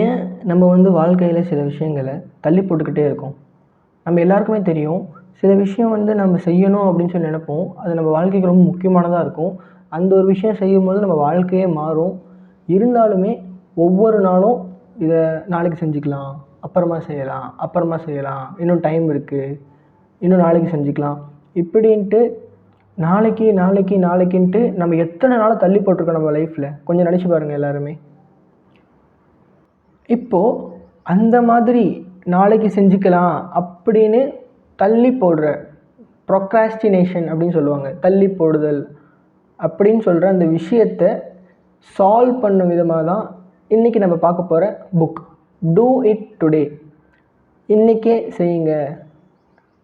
ஏன் நம்ம வந்து வாழ்க்கையில் சில விஷயங்களை தள்ளி போட்டுக்கிட்டே இருக்கோம்? நம்ம எல்லாருக்குமே தெரியும், சில விஷயம் வந்து நம்ம செய்யணும் அப்படின்னு சொல்லி நினைப்போம். அது நம்ம வாழ்க்கைக்கு ரொம்ப முக்கியமானதாக இருக்கும். அந்த ஒரு விஷயம் செய்யும்போது நம்ம வாழ்க்கையே மாறும். இருந்தாலுமே ஒவ்வொரு நாளும் இதை நாளைக்கு செஞ்சுக்கலாம், அப்புறமா செய்யலாம், அப்புறமா செய்யலாம், இன்னும் டைம் இருக்குது, இன்னும் நாளைக்கு செஞ்சுக்கலாம் இப்படின்ட்டு நாளைக்கு நாளைக்கு நாளைக்குன்ட்டு நம்ம எத்தனை நாளை தள்ளி போட்டிருக்கோம் நம்ம லைஃப்பில். கொஞ்சம் நினச்சி பாருங்கள் எல்லாருமே. இப்போது அந்த மாதிரி நாளைக்கு செஞ்சுக்கலாம் அப்படின்னு தள்ளி போடுற ப்ரொக்ராஸ்டினேஷன் அப்படின்னு சொல்லுவாங்க, தள்ளி போடுதல் அப்படின்னு சொல்கிற அந்த விஷயத்தை சால்வ் பண்ணும் விதமாக தான் இன்றைக்கி நம்ம பார்க்க போகிற புக் டூ இட் டுடே. இன்றைக்கே செய்யுங்க,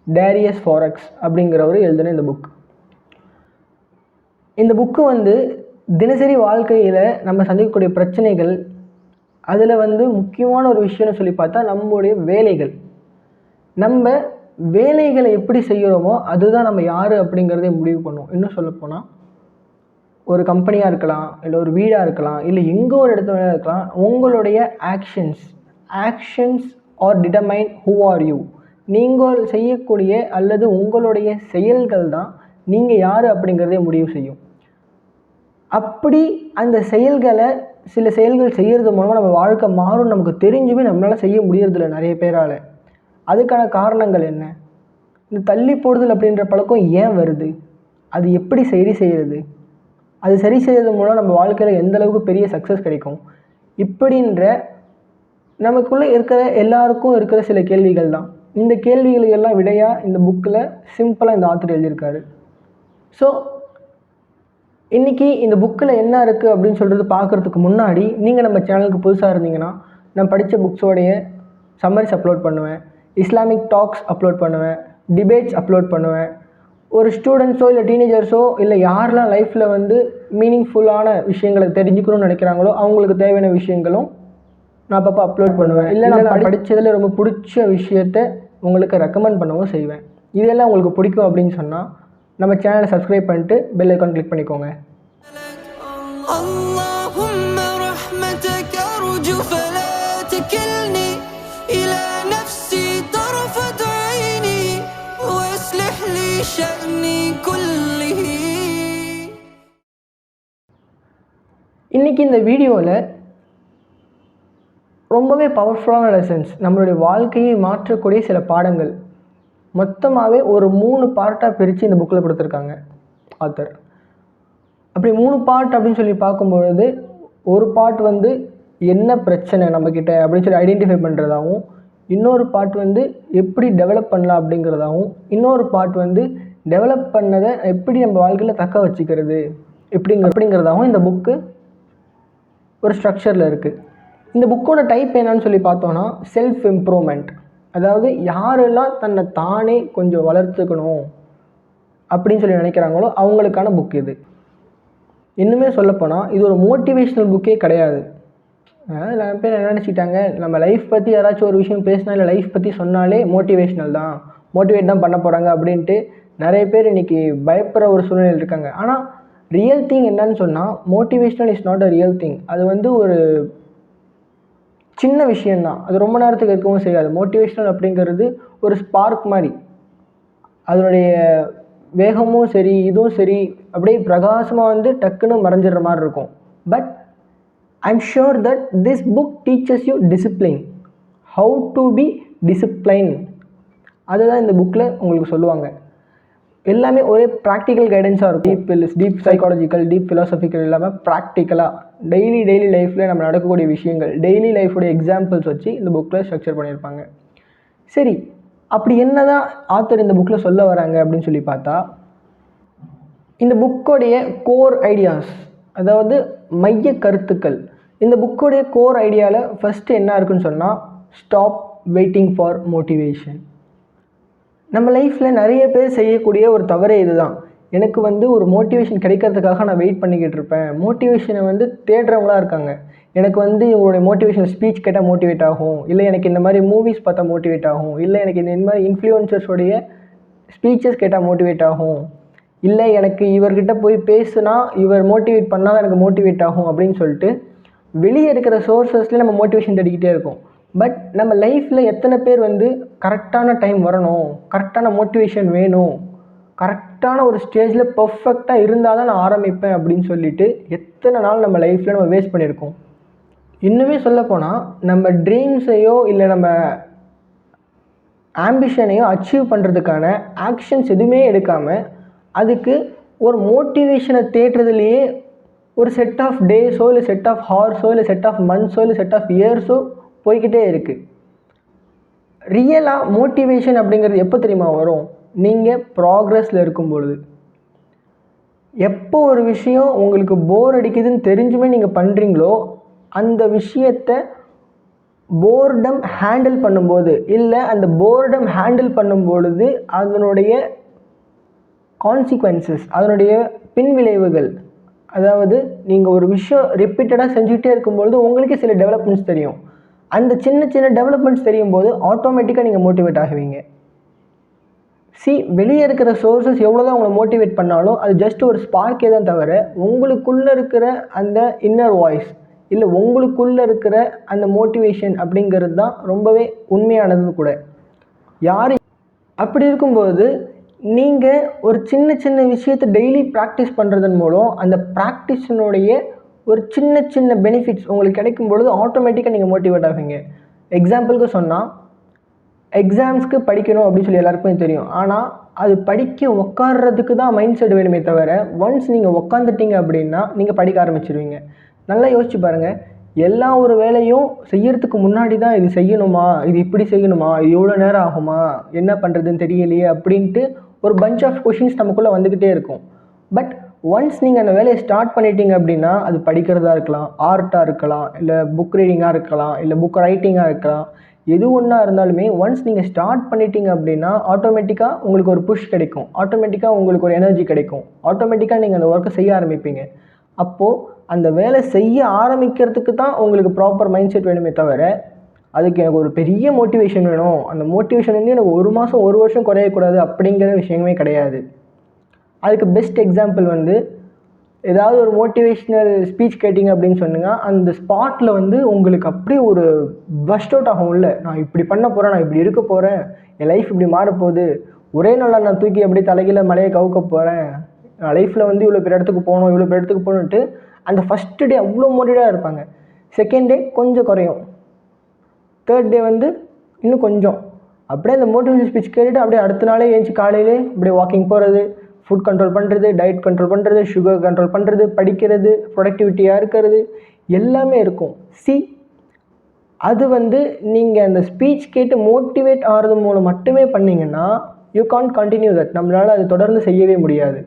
டேரியஸ் ஃபாரக்ஸ் அப்படிங்கிறவர் எழுதின இந்த புக். இந்த புக்கு வந்து தினசரி வாழ்க்கையில் நம்ம சந்திக்கக்கூடிய பிரச்சனைகள், அதில் வந்து முக்கியமான ஒரு விஷயம்னு சொல்லி பார்த்தா நம்மளுடைய வேலைகள். நம்ம வேலைகளை எப்படி செய்கிறோமோ அதுதான் நம்ம யார் அப்படிங்கிறதே முடிவு பண்ணும். இன்னும் சொல்லப்போனால் ஒரு கம்பெனியாக இருக்கலாம், இல்லை ஒரு வீடாக இருக்கலாம், இல்லை எங்கே ஒரு இடத்துல இருக்கலாம். உங்களுடைய actions are determine who are you. நீங்கள் செய்யக்கூடிய அல்லது உங்களுடைய செயல்கள் தான் நீங்கள் யார் அப்படிங்கிறதே முடிவு செய்யும். அப்படி அந்த செயல்களை சில செயல்கள் செய்கிறது மூலமாக நம்ம வாழ்க்கை மாறும் நமக்கு தெரிஞ்சுமே நம்மளால் செய்ய முடியறதில்ல நிறைய பேரால். அதுக்கான காரணங்கள் என்ன? இந்த தள்ளி போடுதல் அப்படின்ற பழக்கம் ஏன் வருது? அது எப்படி சரி செய்கிறது? அது சரி செய்கிறது மூலம் நம்ம வாழ்க்கையில் எந்த அளவுக்கு பெரிய சக்ஸஸ் கிடைக்கும்? இப்படின்ற நமக்குள்ளே இருக்கிற எல்லாருக்கும் இருக்கிற சில கேள்விகள் தான். இந்த கேள்விகளுக்கெல்லாம் விடையாக இந்த புக்கில் சிம்பிளாக இந்த ஆத்தர் எழுதியிருக்காரு. ஸோ இன்றைக்கி இந்த புக்கில் என்ன இருக்குது அப்படின்னு சொல்கிறது பார்க்குறதுக்கு முன்னாடி நீங்கள் நம்ம சேனலுக்கு புதுசாக இருந்தீங்கன்னா, நான் படித்த புக்ஸோடைய சம்மரிஸ் அப்லோட் பண்ணுவேன், இஸ்லாமிக் டாக்ஸ் அப்லோட் பண்ணுவேன், டிபேட்ஸ் அப்லோட் பண்ணுவேன். ஒரு ஸ்டூடெண்ட்ஸோ இல்லை டீனேஜர்ஸோ இல்லை யாரெல்லாம் லைஃப்பில் வந்து மீனிங்ஃபுல்லான விஷயங்களை தெரிஞ்சுக்கணும்னு நினைக்கிறாங்களோ அவங்களுக்கு தேவையான விஷயங்களும் நான் அப்பப்போ அப்லோட் பண்ணுவேன். இல்லை நான் படித்ததில் ரொம்ப பிடிச்ச விஷயத்தை உங்களுக்கு ரெக்கமெண்ட் பண்ணவும் செய்வேன். இதெல்லாம் உங்களுக்கு பிடிக்கும் அப்படின்னு சொன்னால் நம்ம சேனலை சப்ஸ்கிரைப் பண்ணிட்டு பெல் ஐக்கான் கிளிக் பண்ணிக்கோங்க. இன்றைக்கி இந்த வீடியோவில் ரொம்பவே பவர்ஃபுல்லான லெசன்ஸ், நம்மளுடைய வாழ்க்கையை மாற்றக்கூடிய சில பாடங்கள் மொத்தமாகவே ஒரு 3 பார்ட்டாக பிரித்து இந்த புக்கில் கொடுத்துருக்காங்க ஆத்தர். அப்படி 3 பார்ட் அப்படின்னு சொல்லி பார்க்கும்பொழுது, ஒரு பார்ட் வந்து என்ன பிரச்சனை நம்மக்கிட்ட அப்படின்னு சொல்லி ஐடென்டிஃபை பண்ணுறதாகவும், இன்னொரு பார்ட் வந்து எப்படி டெவலப் பண்ணலாம் அப்படிங்கிறதாகவும், இன்னொரு பார்ட் வந்து டெவலப் பண்ணதை எப்படி நம்ம வாழ்க்கையில் தக்க வச்சுக்கிறது அப்படிங்கிறதாகவும் இந்த புக்கு ஒரு ஸ்ட்ரக்சரில் இருக்குது. இந்த புக்கோட டைப் என்னன்னு சொல்லி பார்த்தோன்னா செல்ஃப் இம்ப்ரூவ்மெண்ட். அதாவது யாரெல்லாம் தன்னை தானே கொஞ்சம் வளர்த்துக்கணும் அப்படின்னு சொல்லி நினைக்கிறாங்களோ அவங்களுக்கான புக் இது. இன்னுமே சொல்லப்போனால் இது ஒரு மோட்டிவேஷ்னல் புக்கே கிடையாது. நிறைய பேர் என்ன நினச்சிட்டாங்க, நம்ம லைஃப் பற்றி யாராச்சும் ஒரு விஷயம் பேசினா இல்லை லைஃப் பற்றி சொன்னாலே மோட்டிவேஷ்னல் தான், மோட்டிவேட் தான் பண்ண போகிறாங்க அப்படின்ட்டு நிறைய பேர் இன்றைக்கி பயப்படுற ஒரு சூழ்நிலையில் இருக்காங்க. ஆனால் ரியல் திங் என்னன்னு சொன்னால் motivational is not a real thing. அது வந்து ஒரு சின்ன விஷயந்தான், அது ரொம்ப நேரத்துக்கு இருக்கவும் செய்யாது. மோட்டிவேஷ்னல் அப்படிங்கிறது ஒரு ஸ்பார்க் மாதிரி, அதனுடைய வேகமும் சரி இதுவும் சரி அப்படியே பிரகாசமாக வந்து டக்குன்னு மறைஞ்சிடுற மாதிரி இருக்கும். But I'm sure that this book teaches you discipline, how to be discipline. அதுதான் இந்த புக்கில் உங்களுக்கு சொல்லுவாங்க. எல்லாமே ஒரே ப்ராக்டிக்கல் கைடன்ஸாக இருக்கும். டீப் சைக்காலஜிக்கல், டீப் ஃபிலாசபிக்கல் இல்லாமல் ப்ராக்டிக்கலாக டெய்லி லைஃப்பில் நம்ம நடக்கக்கூடிய விஷயங்கள், டெய்லி லைஃபுடைய எக்ஸாம்பிள்ஸ் வச்சு இந்த புக்கில் ஸ்ட்ரக்சர் பண்ணியிருப்பாங்க. சரி, அப்படி என்ன தான் ஆத்தர் இந்த புக்கில் சொல்ல வராங்க அப்படின்னு சொல்லி பார்த்தா, இந்த புக்கோடைய கோர் ஐடியாஸ், அதாவது மைய கருத்துக்கள். இந்த புக்கோடைய கோர் ஐடியாவில் ஃபஸ்ட்டு என்ன இருக்குன்னு சொன்னால், ஸ்டாப் வெயிட்டிங் ஃபார் மோட்டிவேஷன். நம்ம லைஃப்பில் நிறைய பேர் செய்யக்கூடிய ஒரு தவறே இதுதான். எனக்கு வந்து ஒரு மோட்டிவேஷன் கிடைக்கிறதுக்காக நான் வெயிட் பண்ணிக்கிட்டு இருப்பேன். மோட்டிவேஷனை வந்து தேடுறவங்களாக இருக்காங்க. எனக்கு வந்து இவங்களுடைய மோட்டிவேஷனல் ஸ்பீச் கேட்டால் மோட்டிவேட் ஆகும், இல்லை எனக்கு இந்த மாதிரி மூவிஸ் பார்த்தா மோட்டிவேட் ஆகும், இல்லை எனக்கு இந்த மாதிரி இன்ஃப்ளூயன்சர்ஸோடைய ஸ்பீச்சஸ் கேட்டால் மோட்டிவேட் ஆகும், இல்லை எனக்கு இவர்கிட்ட போய் பேசுனா இவர் மோட்டிவேட் பண்ணால் எனக்கு மோட்டிவேட் ஆகும் அப்படின்னு சொல்லிட்டு வெளியே இருக்கிற சோர்ஸஸ்லேயே நம்ம மோட்டிவேஷன் தேடிக்கிட்டே இருக்கோம். பட் நம்ம லைஃப்பில் எத்தனை பேர் வந்து கரெக்டான டைம் வரணும், கரெக்டான மோட்டிவேஷன் வேணும், கரெக்டான ஒரு ஸ்டேஜில் பர்ஃபெக்டாக இருந்தால் தான் நான் ஆரம்பிப்பேன் அப்படின்னு சொல்லிட்டு எத்தனை நாள் நம்ம லைஃப்பில் நம்ம வேஸ்ட் பண்ணியிருக்கோம். இன்னுமே சொல்லப்போனால் நம்ம ட்ரீம்ஸையோ இல்லை நம்ம ஆம்பிஷனையோ அச்சீவ் பண்ணுறதுக்கான ஆக்ஷன்ஸ் எதுவுமே எடுக்காமல் அதுக்கு ஒரு மோட்டிவேஷனை தேடுறதுலையே ஒரு செட் ஆஃப் டேஸோ இல்லை செட் ஆஃப் ஹார்ஸோ இல்லை செட் ஆஃப் மந்த்ஸோ இல்லை செட் ஆஃப் இயர்ஸோ போய்கிட்டே இருக்குது. ரியலாக மோட்டிவேஷன் அப்படிங்கிறது எப்போ தெரியுமா வரும்? நீங்கள் ப்ராக்ரஸில் இருக்கும் பொழுது. எப்போ ஒரு விஷயம் உங்களுக்கு போர் அடிக்குதுன்னு தெரிஞ்சுமே நீங்கள் பண்ணுறீங்களோ அந்த விஷயத்தை போர்டம் ஹேண்டில் பண்ணும்போது இல்லை அந்த போர்டம் ஹேண்டில் பண்ணும்பொழுது அதனுடைய கான்சிக்வன்சஸ், அதனுடைய பின்விளைவுகள், அதாவது நீங்கள் ஒரு விஷயம் ரிப்பீட்டடாக செஞ்சுக்கிட்டே இருக்கும்பொழுது உங்களுக்கே சில டெவலப்மெண்ட்ஸ் தெரியும். அந்த சின்ன சின்ன டெவலப்மெண்ட்ஸ் தெரியும் போது ஆட்டோமேட்டிக்காக நீங்கள் மோட்டிவேட் ஆகுவீங்க. வெளியே இருக்கிற சோர்ஸஸ் எவ்வளோ தான் உங்களை மோட்டிவேட் பண்ணாலும் அது ஜஸ்ட் ஒரு ஸ்பார்க்கே தான் தவிர உங்களுக்குள்ளே இருக்கிற அந்த இன்னர் வாய்ஸ் இல்லை உங்களுக்குள்ளே இருக்கிற அந்த மோட்டிவேஷன் அப்படிங்கிறது தான் ரொம்பவே உண்மையானது கூட. யார் அப்படி இருக்கும்போது நீங்கள் ஒரு சின்ன சின்ன விஷயத்தை டெய்லி ப்ராக்டிஸ் பண்ணுறதன் மூலம் அந்த ப்ராக்டிஸினுடைய ஒரு சின்ன சின்ன பெனிஃபிட்ஸ் உங்களுக்கு கிடைக்கும் பொழுது ஆட்டோமேட்டிக்காக நீங்கள் மோட்டிவேட் ஆகுவீங்க. எக்ஸாம்பிளுக்கு சொன்னால் எக்ஸாம்ஸ்க்கு படிக்கணும் அப்படின்னு சொல்லி எல்லாருக்குமே தெரியும். ஆனால் அது படிக்க உட்கார்றதுக்கு தான் மைண்ட் செட் வேணுமே தவிர ஒன்ஸ் நீங்கள் உட்காந்துட்டீங்க அப்படின்னா நீங்கள் படிக்க ஆரம்பிச்சிருவீங்க. நல்லா யோசிச்சு பாருங்கள், எல்லா ஒரு வேலையும் செய்யறதுக்கு முன்னாடி தான் இது செய்யணுமா, இது இப்படி செய்யணுமா, இது எவ்வளோ நேரம் ஆகுமா, என்ன பண்ணுறதுன்னு தெரியலையே அப்படின்ட்டு ஒரு பஞ்ச் ஆஃப் கொஷின்ஸ் நமக்குள்ளே வந்துக்கிட்டே இருக்கும். பட் ஒன்ஸ் நீங்கள் அந்த வேலையை ஸ்டார்ட் பண்ணிட்டீங்க அப்படின்னா அது படிக்கிறதா இருக்கலாம், ஆர்ட்டாக இருக்கலாம், இல்லை புக் ரீடிங்காக இருக்கலாம், இல்லை புக் ரைட்டிங்காக இருக்கலாம், எது ஒன்றா இருந்தாலுமே ஒன்ஸ் நீங்கள் ஸ்டார்ட் பண்ணிட்டீங்க அப்படின்னா ஆட்டோமேட்டிக்காக உங்களுக்கு ஒரு புஷ் கிடைக்கும், ஆட்டோமேட்டிக்காக உங்களுக்கு ஒரு எனர்ஜி கிடைக்கும், ஆட்டோமேட்டிக்காக நீங்கள் அந்த ஒர்க்கை செய்ய ஆரம்பிப்பீங்க. அப்போது அந்த வேலை செய்ய ஆரம்பிக்கிறதுக்கு தான் உங்களுக்கு ப்ராப்பர் மைண்ட் செட் வேணுமே தவிர அதுக்கு எனக்கு ஒரு பெரிய மோட்டிவேஷன் வேணும், அந்த மோட்டிவேஷன் வந்து எனக்கு 1 மாதம் 1 வருஷம் குறையக்கூடாது அப்படிங்கிற விஷயமே கிடையாது. அதுக்கு பெஸ்ட் எக்ஸாம்பிள் வந்து ஏதாவது ஒரு மோட்டிவேஷ்னல் ஸ்பீச் கேட்டிங்க அப்படின்னு சொன்னிங்க, அந்த ஸ்பாட்டில் வந்து உங்களுக்கு அப்படியே ஒரு பஸ்ட் அவுட் ஆகும். இல்லை நான் இப்படி பண்ண போகிறேன், நான் இப்படி இருக்க போகிறேன், என் லைஃப் இப்படி மாறப்போகுது, ஒரே நாளில் நான் தூக்கி அப்படியே தலைகீழ மலையை கவுக்க போகிறேன், நான் லைஃப்பில் வந்து இவ்வளோ பேர் இடத்துக்கு போகணும், இவ்வளோ பேர் இடத்துக்கு போகணுன்ட்டு அந்த ஃபஸ்ட்டு டே அவ்வளோ மோட்டிவேட்டாக இருப்பாங்க. செகண்ட் டே கொஞ்சம் குறையும், தேர்ட் டே வந்து இன்னும் கொஞ்சம், அப்படியே அந்த மோட்டிவேஷன் ஸ்பீச் கேட்டுட்டு அப்படியே அடுத்த நாளே ஏஞ்சி காலையிலே அப்படியே வாக்கிங் போகிறது, ஃபுட் கண்ட்ரோல் பண்ணுறது, டயட் கண்ட்ரோல் பண்ணுறது, சுகர் கண்ட்ரோல் பண்ணுறது, படிக்கிறது, ப்ரொடக்டிவிட்டியாக இருக்கிறது எல்லாமே இருக்கும். அது வந்து நீங்கள் அந்த ஸ்பீச் கேட்டு மோட்டிவேட் ஆகிறது மூலம் மட்டுமே பண்ணிங்கன்னா யூ கான்ட் கண்டினியூ தட், நம்மளால் அது தொடர்ந்து செய்யவே முடியாது.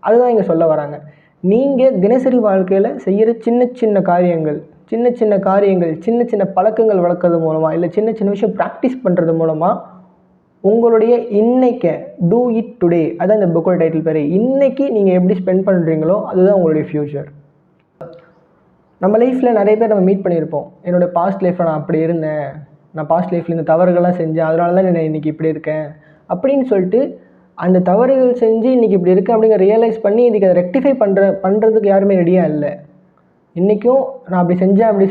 அதுதான் இங்கே சொல்ல வராங்க. நீங்கள் தினசரி வாழ்க்கையில் செய்கிற சின்ன சின்ன காரியங்கள், சின்ன சின்ன பழக்கங்கள் வளர்க்குறது மூலமாக இல்லை சின்ன சின்ன விஷயம் ப்ராக்டிஸ் பண்ணுறது மூலமாக உங்களுடைய இன்னைக்கு டூ இட் டுடே, அதான் இந்த புக்கோட டைட்டில் பேர். இன்றைக்கி நீங்கள் எப்படி ஸ்பெண்ட் பண்ணுறீங்களோ அதுதான் உங்களுடைய ஃப்யூச்சர். நம்ம லைஃப்பில் நிறைய பேர் நம்ம மீட் பண்ணியிருப்போம். என்னோடய பாஸ்ட் லைஃப்பில் நான் அப்படி இருந்தேன், நான் பாஸ்ட் லைஃப்பில் இந்த தவறுகள்லாம் செஞ்சேன், அதனால தான் நான் இன்றைக்கி இப்படி இருக்கேன் அப்படின்னு சொல்லிட்டு அந்த தவறுகள் செஞ்சு இன்றைக்கி இப்படி இருக்கேன் அப்படிங்கிற ரியலைஸ் பண்ணி இன்றைக்கி அதை ரெக்டிஃபை பண்ணுறதுக்கு யாருமே ரெடியாக இல்லை. இன்றைக்கும் நான் அப்படி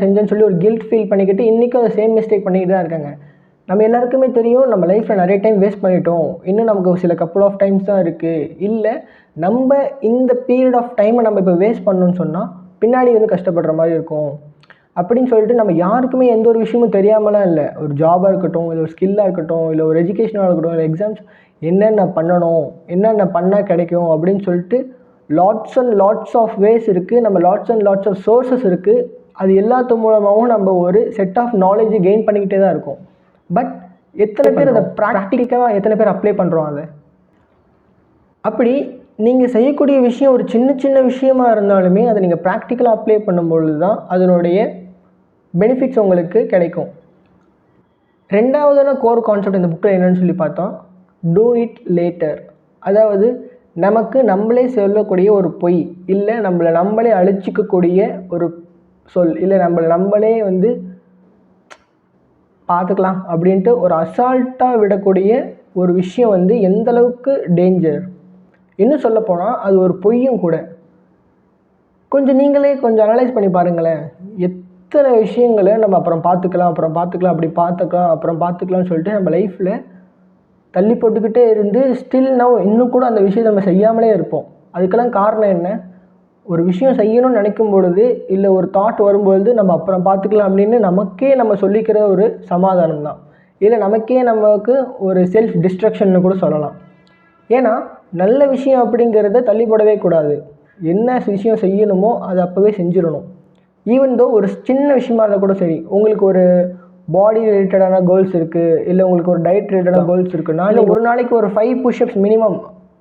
செஞ்சேன்னு சொல்லி ஒரு கில்ட் ஃபீல் பண்ணிக்கிட்டு இன்றைக்கும் அதை சேம் மிஸ்டேக் பண்ணிக்கிட்டு தான் இருக்காங்க. நம்ம எல்லாருக்குமே தெரியும் நம்ம லைஃப்பில் நிறைய டைம் வேஸ்ட் பண்ணிட்டோம், இன்னும் நமக்கு சில கப்புள் ஆஃப் டைம்ஸ் தான் இருக்குது. இல்லை நம்ம இந்த பீரியட் ஆஃப் டைமை நம்ம இப்போ வேஸ்ட் பண்ணணும்னு சொன்னால் பின்னாடி வந்து கஷ்டப்படுற மாதிரி இருக்கும் அப்படின்னு சொல்லிட்டு நம்ம யாருக்குமே எந்த ஒரு விஷயமும் தெரியாமலாம் இல்லை. ஒரு ஜாபாக இருக்கட்டும், இல்லை ஒரு ஸ்கில்லாக இருக்கட்டும், இல்லை ஒரு எஜுகேஷனாக இருக்கட்டும், இல்லை எக்ஸாம்ஸ் என்னென்ன பண்ணணும், என்னென்ன பண்ணால் கிடைக்கும் அப்படின்னு சொல்லிட்டு lots and lots of ways இருக்குது, நம்ம lots and lots of sources இருக்குது. அது எல்லாத்து மூலமாகவும் நம்ம ஒரு செட் ஆஃப் நாலேஜ் கெயின் பண்ணிக்கிட்டே தான் இருக்கும். பட் எத்தனை பேர் அதை ப்ராக்டிக்கலாக எத்தனை பேர் அப்ளை பண்ணுறோம் அதை? அப்படி நீங்கள் செய்யக்கூடிய விஷயம் ஒரு சின்ன சின்ன விஷயமாக இருந்தாலுமே அதை நீங்கள் ப்ராக்டிக்கலாக அப்ளை பண்ணும்பொழுது தான் அதனுடைய பெனிஃபிட்ஸ் உங்களுக்கு கிடைக்கும். ரெண்டாவதான கோர் கான்செப்ட் இந்த புக்கில் என்னென்னு சொல்லி பார்த்தோம், டூ இட் லேட்டர். அதாவது நமக்கு நம்மளே சொல்லக்கூடிய ஒரு பொய், இல்லை நம்மளே அழிச்சிக்கக்கூடிய ஒரு சொல், இல்லை நம்மளே வந்து பார்த்துக்கலாம் அப்படின்ட்டு ஒரு அசால்ட்டாக விடக்கூடிய ஒரு விஷயம் வந்து எந்தளவுக்கு டேஞ்சர். இன்னும் சொல்லப்போனால் அது ஒரு பொய்யும் கூட. நீங்களே கொஞ்சம் அனலைஸ் பண்ணி பாருங்களேன். இத்தனை விஷயங்களை நம்ம அப்புறம் பார்த்துக்கலாம் அப்புறம் பார்த்துக்கலாம்னு சொல்லிட்டு நம்ம லைஃப்பில் தள்ளி போட்டுக்கிட்டே இருந்து ஸ்டில் இன்னும் கூட அந்த விஷயத்தை நம்ம செய்யாமலே இருப்போம். அதுக்கெல்லாம் காரணம் என்ன? ஒரு விஷயம் செய்யணும்னு நினைக்கும் பொழுது இல்லை ஒரு தாட் வரும்பொழுது நம்ம அப்புறம் பார்த்துக்கலாம் அப்படின்னு நமக்கே நம்ம சொல்லிக்கிற ஒரு சமாதானம் தான். இல்லை நமக்கே நமக்கு ஒரு செல்ஃப் டிஸ்ட்ரக்ஷன்னு கூட சொல்லலாம். ஏன்னா நல்ல விஷயம் அப்படிங்கிறத தள்ளி போடவே கூடாது. என்ன விஷயம் செய்யணுமோ அதை அப்போவே செஞ்சிடணும். ஈவன் தோ ஒரு சின்ன விஷயமா இருந்தால் கூட சரி, உங்களுக்கு ஒரு பாடி ரிலேட்டடான கோல்ஸ் இருக்குது, இல்லை உங்களுக்கு ஒரு டயட் ரிலேட்டடான கோல்ஸ் இருக்குன்னா, இல்லை ஒரு நாளைக்கு ஒரு 5 புஷ்அப்ஸ் மினிமம்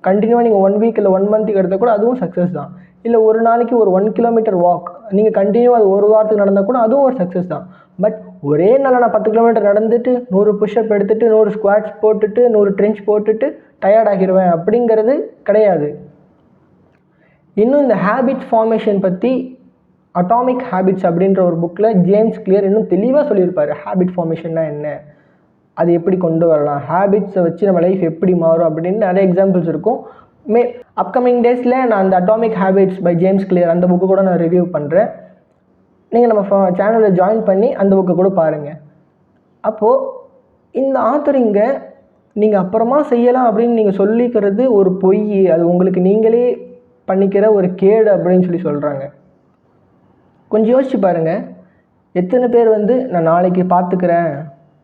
கண்டினியூவாக நீங்கள் 1 வீக் இல்லை 1 மந்த்துக்கு எடுத்தால் கூட அதுவும் சக்ஸஸ் தான். இல்லை ஒரு நாளைக்கு ஒரு 1 கிலோமீட்டர் வாக் நீங்கள் கண்டினியூவாக அது ஒரு வாரத்துக்கு நடந்தால் கூட அதுவும் ஒரு சக்ஸஸ் தான். பட் ஒரே நாளில் நான் 10 கிலோமீட்டர் நடந்துட்டு 100 புஷ்அப் எடுத்துட்டு 100 ஸ்குவாட்ஸ் போட்டுட்டு 100 ட்ரென்ச் போட்டுட்டு டயர்ட் ஆகிடுவேன் அப்படிங்கிறது கிடையாது. இன்னும் இந்த ஹேபிட் ஃபார்மேஷன் பற்றி அட்டாமிக் ஹேபிட்ஸ் அப்படின்ற ஒரு புக்கில் ஜேம்ஸ் கிளியர் இன்னும் தெளிவாக சொல்லியிருப்பார். ஹேபிட் ஃபார்மேஷன்னா என்ன, அது எப்படி கொண்டு வரலாம், ஹேபிட்ஸை வச்சு நம்ம லைஃப் எப்படி மாறும் அப்படின்னு நிறைய எக்ஸாம்பிள்ஸ் இருக்கும். அப்கமிங் டேஸில் நான் அந்த Atomic Habits by James Clear அந்த புக்கு கூட நான் ரிவ்யூ பண்ணுறேன். நீங்கள் நம்ம சேனலில் ஜாயின் பண்ணி அந்த புக்கை கூட பாருங்கள். அப்போது இந்த ஆத்தர் இங்கே நீங்கள் அப்புறமா செய்யலாம் அப்படின்னு நீங்கள் சொல்லிக்கிறது ஒரு பொய், அது உங்களுக்கு நீங்களே பண்ணிக்கிற ஒரு கேடு அப்படின்னு சொல்லி சொல்கிறாங்க. கொஞ்சம் யோசிச்சு பாருங்கள், எத்தனை பேர் நான் நாளைக்கு பார்த்துக்கிறேன்,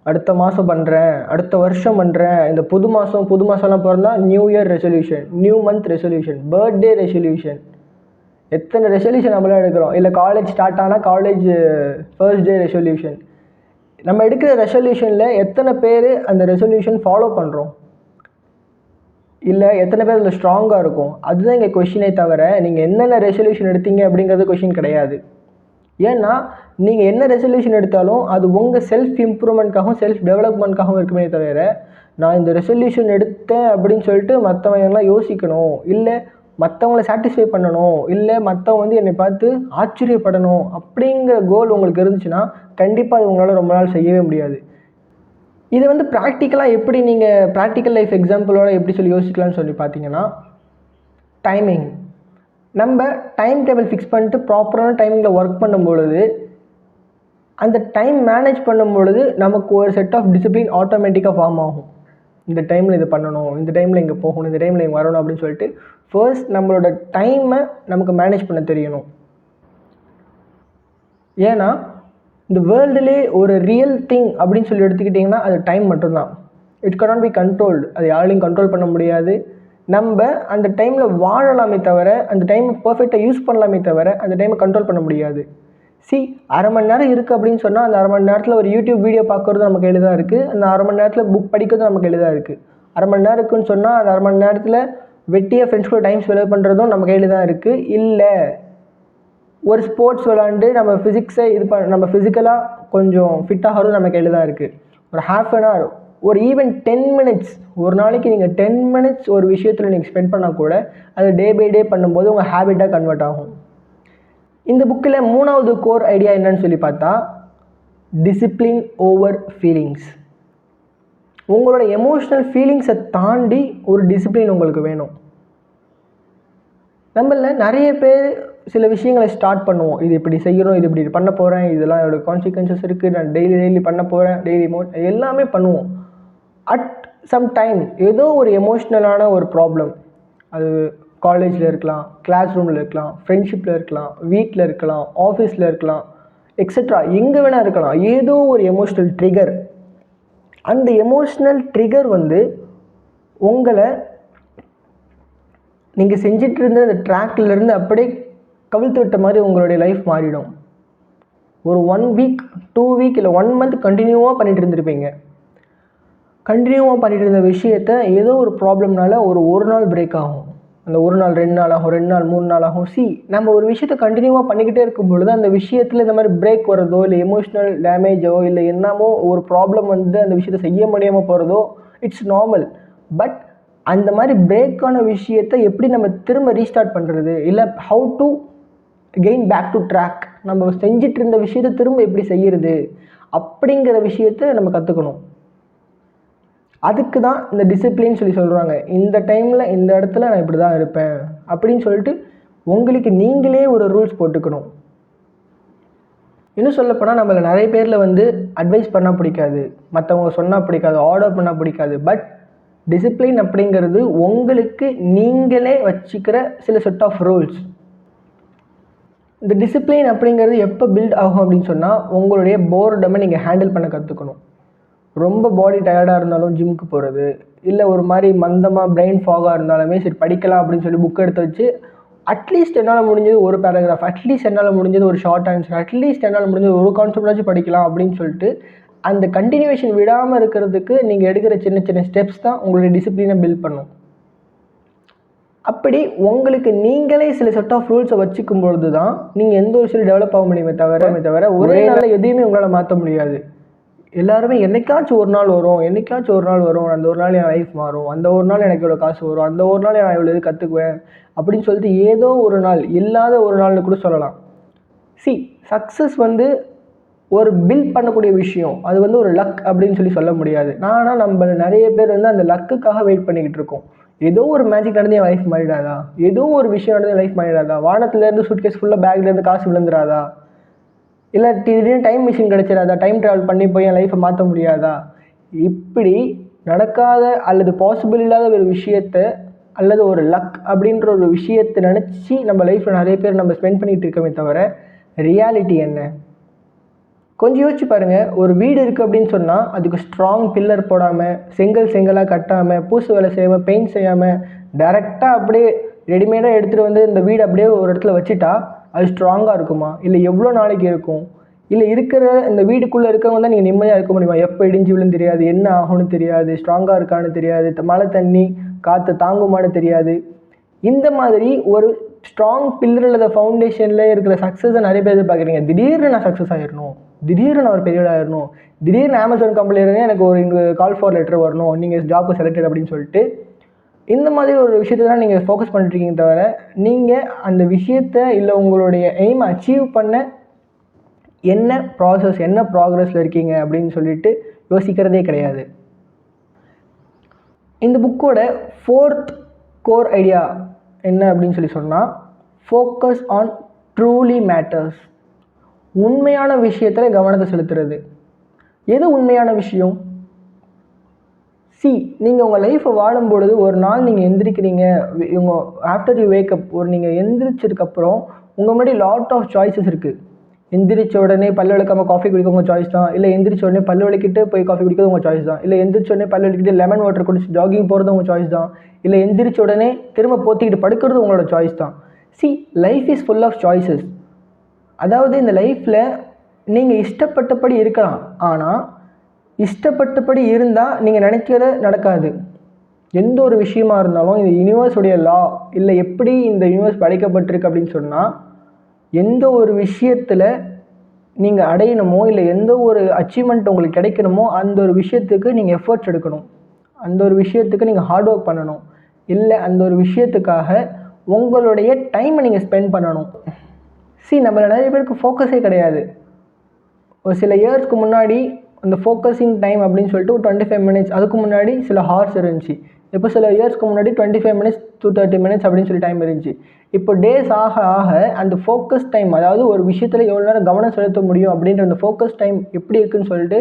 அடுத்த மாதம் பண்ணுறேன், அடுத்த வருஷம் பண்ணுறேன், இந்த புது மாதம்லாம் பிறந்தா new year resolution, new month resolution, birthday resolution, எத்தனை ரெசல்யூஷன் நம்மளாம் எடுக்கிறோம். இல்லை காலேஜ் ஸ்டார்ட் ஆனால் காலேஜ் ஃபர்ஸ்ட் டே ரெசல்யூஷன். நம்ம எடுக்கிற ரெசல்யூஷனில் எத்தனை பேர் அந்த ரெசல்யூஷன் ஃபாலோ பண்ணுறோம், இல்லை எத்தனை பேர் அதில் ஸ்ட்ராங்காக இருக்கும், அதுதான் இங்கே கொஷினே தவிர நீங்கள் என்னென்ன ரெசல்யூஷன் எடுத்தீங்க அப்படிங்கிறது கொஷின் கிடையாது. ஏன்னா நீங்கள் என்ன ரெசல்யூஷன் எடுத்தாலும் அது உங்கள் செல்ஃப் இம்ப்ரூவ்மெண்ட்காகவும் செல்ஃப் டெவலப்மெண்ட்காகவும் இருக்குமே தவிர நான் இந்த ரெசல்யூஷன் எடுத்தேன் அப்படின்னு சொல்லிட்டு மற்றவங்கெல்லாம் யோசிக்கணும், இல்லை மற்றவங்கள சாட்டிஸ்ஃபை பண்ணணும், இல்லை மற்றவங்க என்னை பார்த்து ஆச்சரியப்படணும் அப்படிங்கிற கோல் உங்களுக்கு இருந்துச்சுன்னா கண்டிப்பாக அது உங்களால் ரொம்ப நாள் செய்யவே முடியாது. இது ப்ராக்டிக்கலாக எப்படி நீங்கள் ப்ராக்டிக்கல் லைஃப் எக்ஸாம்பிளோட எப்படி சொல்லி யோசிக்கலாம்னு சொல்லி பார்த்தீங்கன்னா, டைமிங். நம்ம டைம் டேபிள் ஃபிக்ஸ் பண்ணிட்டு ப்ராப்பரான டைமிங்கில் ஒர்க் பண்ணும்பொழுது அந்த டைம் மேனேஜ் பண்ணும்பொழுது நமக்கு ஒரு செட் ஆஃப் டிசிப்ளின் ஆட்டோமேட்டிக்காக ஃபார்ம் ஆகும். இந்த டைமில் இது பண்ணணும், இந்த டைமில் இங்கே போகணும், இந்த டைமில் இங்கே வரணும் அப்படின்னு சொல்லிட்டு ஃபர்ஸ்ட் நம்மளோட டைமை நமக்கு மேனேஜ் பண்ண தெரியணும். ஏன்னா இந்த வேர்ல்டுலே ஒரு ரியல் திங் அப்படின்னு சொல்லி எடுத்துக்கிட்டிங்கன்னா அது டைம் மட்டும்தான். It cannot be controlled. அது யாராலையும் கண்ட்ரோல் பண்ண முடியாது. நம்ம அந்த டைமில் வாழலாமே தவிர, அந்த டைமை பர்ஃபெக்டாக யூஸ் பண்ணலாமே தவிர அந்த டைமை கண்ட்ரோல் பண்ண முடியாது. அரை மணி நேரம் இருக்குது அப்படின்னு சொன்னால் அந்த அரை மணி நேரத்தில் ஒரு யூடியூப் வீடியோ பார்க்குறது நமக்கு எளிதாக இருக்குது, அந்த அரை மணி நேரத்தில் புக் படிக்கிறது நமக்கு எளிதாக இருக்குது. அரை மணி நேரம் இருக்குன்னு சொன்னால் அந்த அரை மணி நேரத்தில் வெட்டியாக ஃப்ரெண்ட்ஸ் கூட டைம் ஸ்பெண்ட் பண்ணுறதும் நம்ம கையில் தான் இருக்குது. இல்லை ஒரு ஸ்போர்ட்ஸ் விளாண்டு நம்ம ஃபிசிக்ஸை நம்ம ஃபிசிக்கலாக கொஞ்சம் ஃபிட் ஆகிறதும் நம்ம கையில் தான் இருக்குது. ஒரு ½ an hour, ஒரு ஈவன் 10 minutes, ஒரு நாளைக்கு நீங்கள் 10 minutes ஒரு விஷயத்தில் நீங்கள் ஸ்பெண்ட் பண்ணால் கூட அது டே பை டே பண்ணும்போது உங்கள் ஹேபிட்டாக கன்வெர்ட் ஆகும். இந்த புக்கில் 3வது கோர் ஐடியா என்னன்னு சொல்லி பார்த்தா, டிசிப்ளின் ஓவர் ஃபீலிங்ஸ். உங்களோட எமோஷ்னல் ஃபீலிங்ஸை தாண்டி ஒரு டிசிப்ளின் உங்களுக்கு வேணும். நம்மள நிறைய பேர் சில விஷயங்களை ஸ்டார்ட் பண்ணுவோம், இது இப்படி செய்யணும், இது இப்படி பண்ண போகிறேன், இதெல்லாம் என்னோட கான்சிக்வன்சஸ் இருக்குது, நான் டெய்லி பண்ண போகிறேன், டெய்லி எல்லாமே பண்ணுவோம். அட் சம் டைம் ஏதோ ஒரு எமோஷ்னலான ஒரு ப்ராப்ளம், அது காலேஜில் இருக்கலாம், கிளாஸ் ரூமில் இருக்கலாம், ஃப்ரெண்ட்ஷிப்பில் இருக்கலாம், வீட்டில் இருக்கலாம், ஆஃபீஸில் இருக்கலாம், எக்ஸட்ரா எங்கே வேணால் இருக்கலாம். ஏதோ ஒரு எமோஷ்னல் ட்ரிகர், அந்த எமோஷ்னல் ட்ரிகர் உங்களை நீங்கள் செஞ்சிட்டு இருந்த அந்த ட்ராக்லேருந்து அப்படியே கவிழ்த்து விட்ட மாதிரி உங்களுடைய லைஃப் மாறிடும். ஒரு 1 week 2 week இல்லை 1 month கண்டினியூவாக பண்ணிகிட்டு இருந்திருப்பீங்க. கண்டினியூவாக பண்ணிகிட்டு இருந்த விஷயத்த ஏதோ ஒரு ப்ராப்ளம்னால ஒரு நாள் பிரேக் ஆகும், அந்த ஒரு நாள் 2 நாள் ஆகும், 2 நாள் 3 நாள் ஆகும். நம்ம ஒரு விஷயத்தை கண்டினியூவாக பண்ணிக்கிட்டே இருக்கும் பொழுது அந்த விஷயத்தில் இந்த மாதிரி பிரேக் வரதோ, இல்லை எமோஷ்னல் டேமேஜோ, இல்லை என்னமோ ஒரு ப்ராப்ளம் அந்த விஷயத்தை செய்ய முடியாமல் போகிறதோ, இட்ஸ் நார்மல். பட் அந்த மாதிரி பிரேக்கான விஷயத்தை எப்படி நம்ம திரும்ப ரீஸ்டார்ட் பண்ணுறது, இல்லை how to gain back to track, நம்ம செஞ்சிட்டு இருந்த விஷயத்தை திரும்ப எப்படி செய்கிறது அப்படிங்கிற விஷயத்தை நம்ம கற்றுக்கணும். அதுக்கு தான் இந்த டிசிப்ளின் சொல்லி சொல்கிறாங்க. இந்த டைமில் இந்த இடத்துல நான் இப்படி தான் இருப்பேன் அப்படின்னு சொல்லிட்டு உங்களுக்கு நீங்களே ஒரு ரூல்ஸ் போட்டுக்கணும். இன்னும் சொல்லப்போனால் நம்மள நிறைய பேரில் வந்து அட்வைஸ் பண்ணால் பிடிக்காது, மற்றவங்க சொன்னால் பிடிக்காது, ஆர்டர் பண்ணால் பிடிக்காது. பட் டிசிப்ளின் அப்படிங்கிறது உங்களுக்கு நீங்களே வச்சுக்கிற சில செட் ஆஃப் ரூல்ஸ். இந்த டிசிப்ளின் அப்படிங்கிறது எப்போ பில்ட் ஆகும் அப்படின்னு சொன்னால், உங்களுடைய போர்டமை நீங்கள் ஹேண்டில் பண்ண கற்றுக்கணும். ரொம்ப பாடி டயர்டாக இருந்தாலும் ஜிம்முக்கு போகிறது, இல்லை ஒரு மாதிரி மந்தமாக பிரெயின் ஃபாகாக இருந்தாலுமே சரி படிக்கலாம் அப்படின்னு சொல்லி புக் எடுத்து வச்சு அட்லீஸ்ட் என்னால் முடிஞ்சது ஒரு பேராகிராஃப், அட்லீஸ்ட் என்னால் முடிஞ்சது ஒரு ஷார்ட் ஆன்சர், அட்லீஸ்ட் என்னால் முடிஞ்சது ஒரு கான்செப்டாச்சும் படிக்கலாம் அப்படின்னு சொல்லிட்டு அந்த கண்டினியூவேஷன் விடாமல் இருக்கிறதுக்கு நீங்கள் எடுக்கிற சின்ன சின்ன ஸ்டெப்ஸ் தான் உங்களுடைய டிசிப்ளினை பில்ட் பண்ணும். அப்படி உங்களுக்கு நீங்களே சில செட் ஆஃப் ரூல்ஸை வச்சுக்கும் பொழுது தான் நீங்கள் எந்த ஒரு விஷயம் டெவலப் ஆக முடியுமே தவிர ஒரே நாளில் எதையுமே உங்களால் மாற்ற முடியாது. எல்லாருமே என்னைக்காச்சும் ஒரு நாள் வரும், என்னைக்காச்சும் ஒரு நாள் வரும், அந்த ஒரு நாள் என் லைஃப் மாறும், அந்த ஒரு நாள் எனக்கு இவ்வளோ காசு வரும், அந்த ஒரு நாள் நான் இவ்வளோ இது கற்றுக்குவேன் அப்படின்னு சொல்லிட்டு ஏதோ ஒரு நாள், இல்லாத ஒரு நாள்னு கூட சொல்லலாம். சக்ஸஸ் வந்து ஒரு பில்ட் பண்ணக்கூடிய விஷயம், அது வந்து ஒரு லக் அப்படின்னு சொல்ல முடியாது. ஆனால் நம்ம நிறைய பேர் வந்து அந்த லக்குக்காக வெயிட் பண்ணிக்கிட்டு இருக்கோம். ஏதோ ஒரு மேஜிக் நடந்து என் லைஃப் மாறிடாதா, ஏதோ ஒரு விஷயம் நடந்து என் லைஃப் மாறிடாதா, வானத்துலேருந்து சூட்கேஸ் ஃபுல்லாக பேக்லேருந்து காசு விழுந்துடாதா, இல்லை திடீர்னு டைம் மிஷின் கிடச்சிடாதா, டைம் ட்ராவல் பண்ணி போய் என் லைஃப்பை மாற்ற முடியாதா, இப்படி நடக்காத அல்லது பாசிபிள் இல்லாத ஒரு விஷயத்த அல்லது ஒரு லக் அப்படின்ற ஒரு விஷயத்தை நினச்சி நம்ம லைஃப்பில் நிறைய பேர் நம்ம ஸ்பெண்ட் பண்ணிகிட்டு இருக்கோமே தவிர ரியாலிட்டி என்ன? கொஞ்சம் யோசிச்சு பாருங்கள். ஒரு வீடு இருக்குது அப்படின்னு சொன்னால் அதுக்கு ஸ்ட்ராங் பில்லர் போடாமல், செங்கலாக கட்டாமல், பூசு வேலை செய்யாமல், பெயிண்ட் செய்யாமல் டைரெக்டாக அப்படியே ரெடிமேடாக எடுத்துகிட்டு வந்து இந்த வீடு அப்படியே ஒரு இடத்துல வச்சுட்டா அது ஸ்ட்ராங்காக இருக்குமா? இல்லை எவ்வளோ நாளைக்கு இருக்கும்? இல்லை இருக்கிற இந்த வீடுக்குள்ளே இருக்கவங்க தான் நீங்கள் நிம்மதியாக இருக்க முடியுமா? எப்போ இடிஞ்சு விழுன்னு தெரியாது, என்ன ஆகும்னு தெரியாது, ஸ்ட்ராங்காக இருக்கான்னு தெரியாது, மழை தண்ணி காற்று தாங்குமான்னு தெரியாது. இந்த மாதிரி ஒரு ஸ்ட்ராங் பில்லர் அல்லது ஃபவுண்டேஷனில் இருக்கிற சக்ஸஸை நிறைய பேர் எதிர்பார்க்குறீங்க. திடீர்னு நான் சக்ஸஸ் ஆகிடணும், திடீர்னு நான் ஒரு பெரிய ஆகிடணும், திடீர்னு அமேசான் கம்பெனிலேருந்து எனக்கு ஒரு கால் ஃபார் லெட்டர் வரணும், நீங்கள் ஜாப்பு செலக்டட் அப்படின்னு சொல்லிட்டு இந்த மாதிரி ஒரு விஷயத்தை தான் நீங்கள் ஃபோக்கஸ் பண்ணிட்டுருக்கீங்க தவிர நீங்கள் அந்த விஷயத்தை இல்லை உங்களுடைய எய்மை அச்சீவ் பண்ண என்ன ப்ராசஸ், என்ன ப்ராக்ரஸில் இருக்கீங்க அப்படின்னு சொல்லிட்டு யோசிக்கிறதே கிடையாது. இந்த புக்கோட 4th கோர் ஐடியா என்ன அப்படின்னு சொன்னால், ஃபோக்கஸ் ஆன் ட்ரூலி மேட்டர்ஸ். உண்மையான விஷயத்தில் கவனத்தை செலுத்துறது. எது உண்மையான விஷயம்? நீங்கள் உங்கள் லைஃப்பை வாழும்பொழுது ஒரு நாள் நீங்கள் எந்திரிக்கிறீங்க, ஆஃப்டர் யூ வேக்கப், ஒரு நீங்கள் எந்திரிச்சதுக்கப்புறம் உங்கள் முன்னாடி லாட் ஆஃப் சாய்ஸஸ் இருக்குது. எந்திரிச்ச உடனே பல்லு விளக்காமல் காஃபி குடிக்க உங்கள் சாய்ஸ் தான், இல்லை எந்திரிச்ச உடனே பல்லு விளக்கிட்டு போய் காஃபி குடிக்கிறது உங்கள் சாய்ஸ் தான், இல்லை எந்திரிச்ச உடனே பல்லு விளக்கிட்டு லெமன் வாட்டர் குடிச்சு ஜாகிங் போகிறது உங்கள் சாய்ஸ் தான், இல்லை எந்திரிச்ச உடனே திரும்ப போத்திக்கிட்டு படுக்கிறது உங்களோட சாய்ஸ் தான். Life is full of choices. அதாவது இந்த லைஃப்பில் நீங்கள் இஷ்டப்பட்டபடி இருக்கலாம், ஆனால் இஷ்டப்பட்டபடி இருந்தால் நீங்கள் நினைக்கிறது நடக்காது. எந்த ஒரு விஷயமா இருந்தாலும் இந்த யூனிவர்ஸுடைய லா, இல்லை எப்படி இந்த யூனிவர்ஸ் படைக்கப்பட்டிருக்கு அப்படின்னு சொன்னால், எந்த ஒரு விஷயத்தில் நீங்கள் அடையணுமோ இல்லை எந்த ஒரு அச்சீவ்மெண்ட் உங்களுக்கு கிடைக்கணுமோ அந்த ஒரு விஷயத்துக்கு நீங்கள் எஃபர்ட்ஸ் எடுக்கணும், அந்த ஒரு விஷயத்துக்கு நீங்கள் ஹார்ட் ஒர்க் பண்ணணும், இல்லை அந்த ஒரு விஷயத்துக்காக உங்களுடைய டைமை நீங்கள் ஸ்பெண்ட் பண்ணணும். நம்மள நிறைய பேருக்கு ஃபோக்கஸே கிடையாது. ஒரு சில இயர்ஸ்க்கு முன்னாடி அந்த ஃபோக்கஸிங் டைம் அப்படின்னு சொல்லிட்டு ஒரு 25 minutes, அதுக்கு முன்னாடி சில ஹார்ஸ் இருந்துச்சு. இப்போ சில இயர்ஸ்க்கு முன்னாடி 25 minutes to 30 minutes அப்படின்னு சொல்லி டைம் இருந்துச்சு. இப்போ டேஸ் ஆக ஆக அந்த ஃபோக்கஸ் டைம், அதாவது ஒரு விஷயத்தில் எவ்வளோ நேரம் கவனம் செலுத்த முடியும் அப்படின்ற அந்த ஃபோக்கஸ் டைம் எப்படி இருக்குதுன்னு சொல்லிட்டு